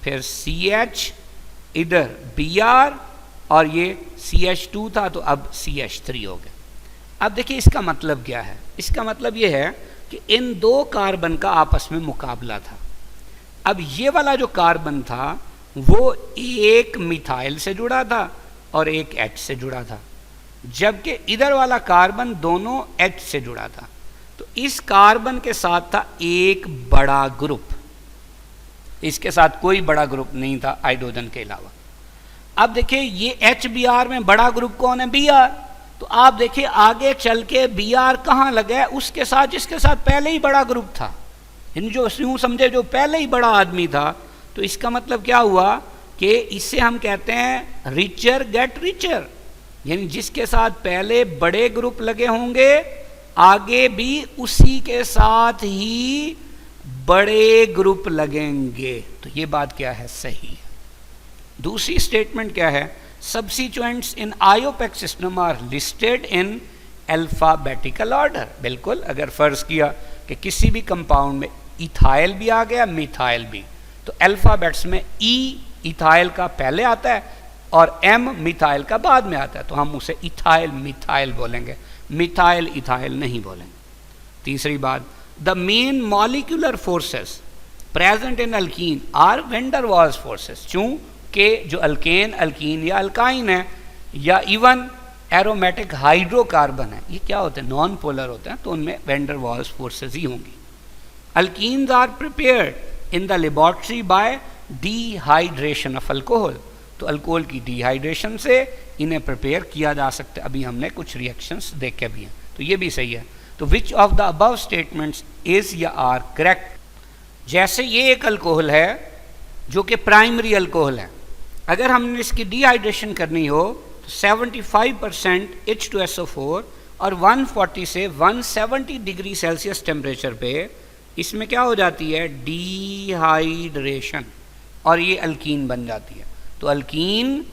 फिर CH, इधर Br, और ये CH2 था तो अब CH3 हो गया। अब देखिए इसका मतलब क्या है? इसका मतलब ये है कि इन दो कार्बन का आपस में मुकाबला था। अब ये वाला जो कार्बन था वो एक मिथाइल से जुड़ा था और एक H से जुड़ा था, जबकि इधर वाला कार्बन दोनों H से जुड़ा था। तो इस कार्बन के साथ था एक बड़ा ग्रुप, इसके साथ कोई बड़ा ग्रुप नहीं था हाइड्रोजन के अलावा। अब देखिए, ये HBr में बड़ा ग्रुप कौन है? Br। तो आप देखिए आगे चल के बी आर कहाँ लगा है, उसके साथ जिसके साथ पहले ही बड़ा ग्रुप था, इन जो यूँ समझे जो पहले ही बड़ा आदमी था। तो इसका मतलब क्या हुआ कि इससे हम कहते हैं रिचर गेट रिचर, यानी जिसके साथ पहले बड़े ग्रुप लगे होंगे आगे भी उसी के साथ ही बड़े ग्रुप लगेंगे। तो ये बात क्या है, सही है। दूसरी स्टेटमेंट क्या है, substituents in IUPAC system are listed in alphabetical order. बिल्कुल, अगर फर्ज किया कि किसी भी कंपाउंड में इथाइल भी आ गया मिथाइल भी, तो अल्फाबेट्स में ई इथाइल का पहले आता है और एम मिथाइल का बाद में आता है, तो हम उसे इथाइल मिथाइल बोलेंगे, मिथाइल इथाइल नहीं बोलेंगे। तीसरी बात, the main molecular forces present in alkene are van der Waals forces. चूंकि जो अल्केन अल्कीन या अल्काइन है या इवन एरोमेटिक हाइड्रोकार्बन है, ये क्या होते हैं, नॉन पोलर होते हैं, तो उनमें वैन डर वाल्स फोर्सेस ही होंगी। Alkenes are prepared in the laboratory by dehydration of alcohol. तो अल्कोहल की डिहाइड्रेशन से इन्हें प्रिपेयर किया जा सकता है। अभी हमने कुछ रिएक्शंस देखे भी हैं, तो ये भी सही है। तो विच of the above statements is या आर करेक्ट। जैसे ये एक अल्कोहल है जो कि प्राइमरी अल्कोहल है, अगर हमने इसकी डिहाइड्रेशन करनी हो तो 75% H2SO4 और 140 से 170 डिग्री सेल्सियस टेम्परेचर पे इसमें क्या हो जाती है, डिहाइड्रेशन, और ये अल्कीन बन जाती है। तो अल्कीन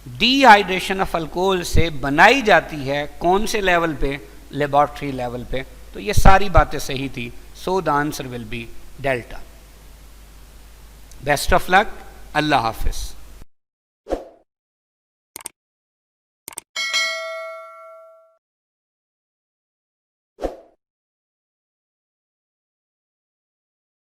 डिहाइड्रेशन ऑफ अल्कोहल से बनाई जाती है कौन से लेवल पे, लेबोरेटरी लेवल पे। तो ये सारी बातें सही थी, सो the answer will be delta. Best of luck, Allah Hafiz.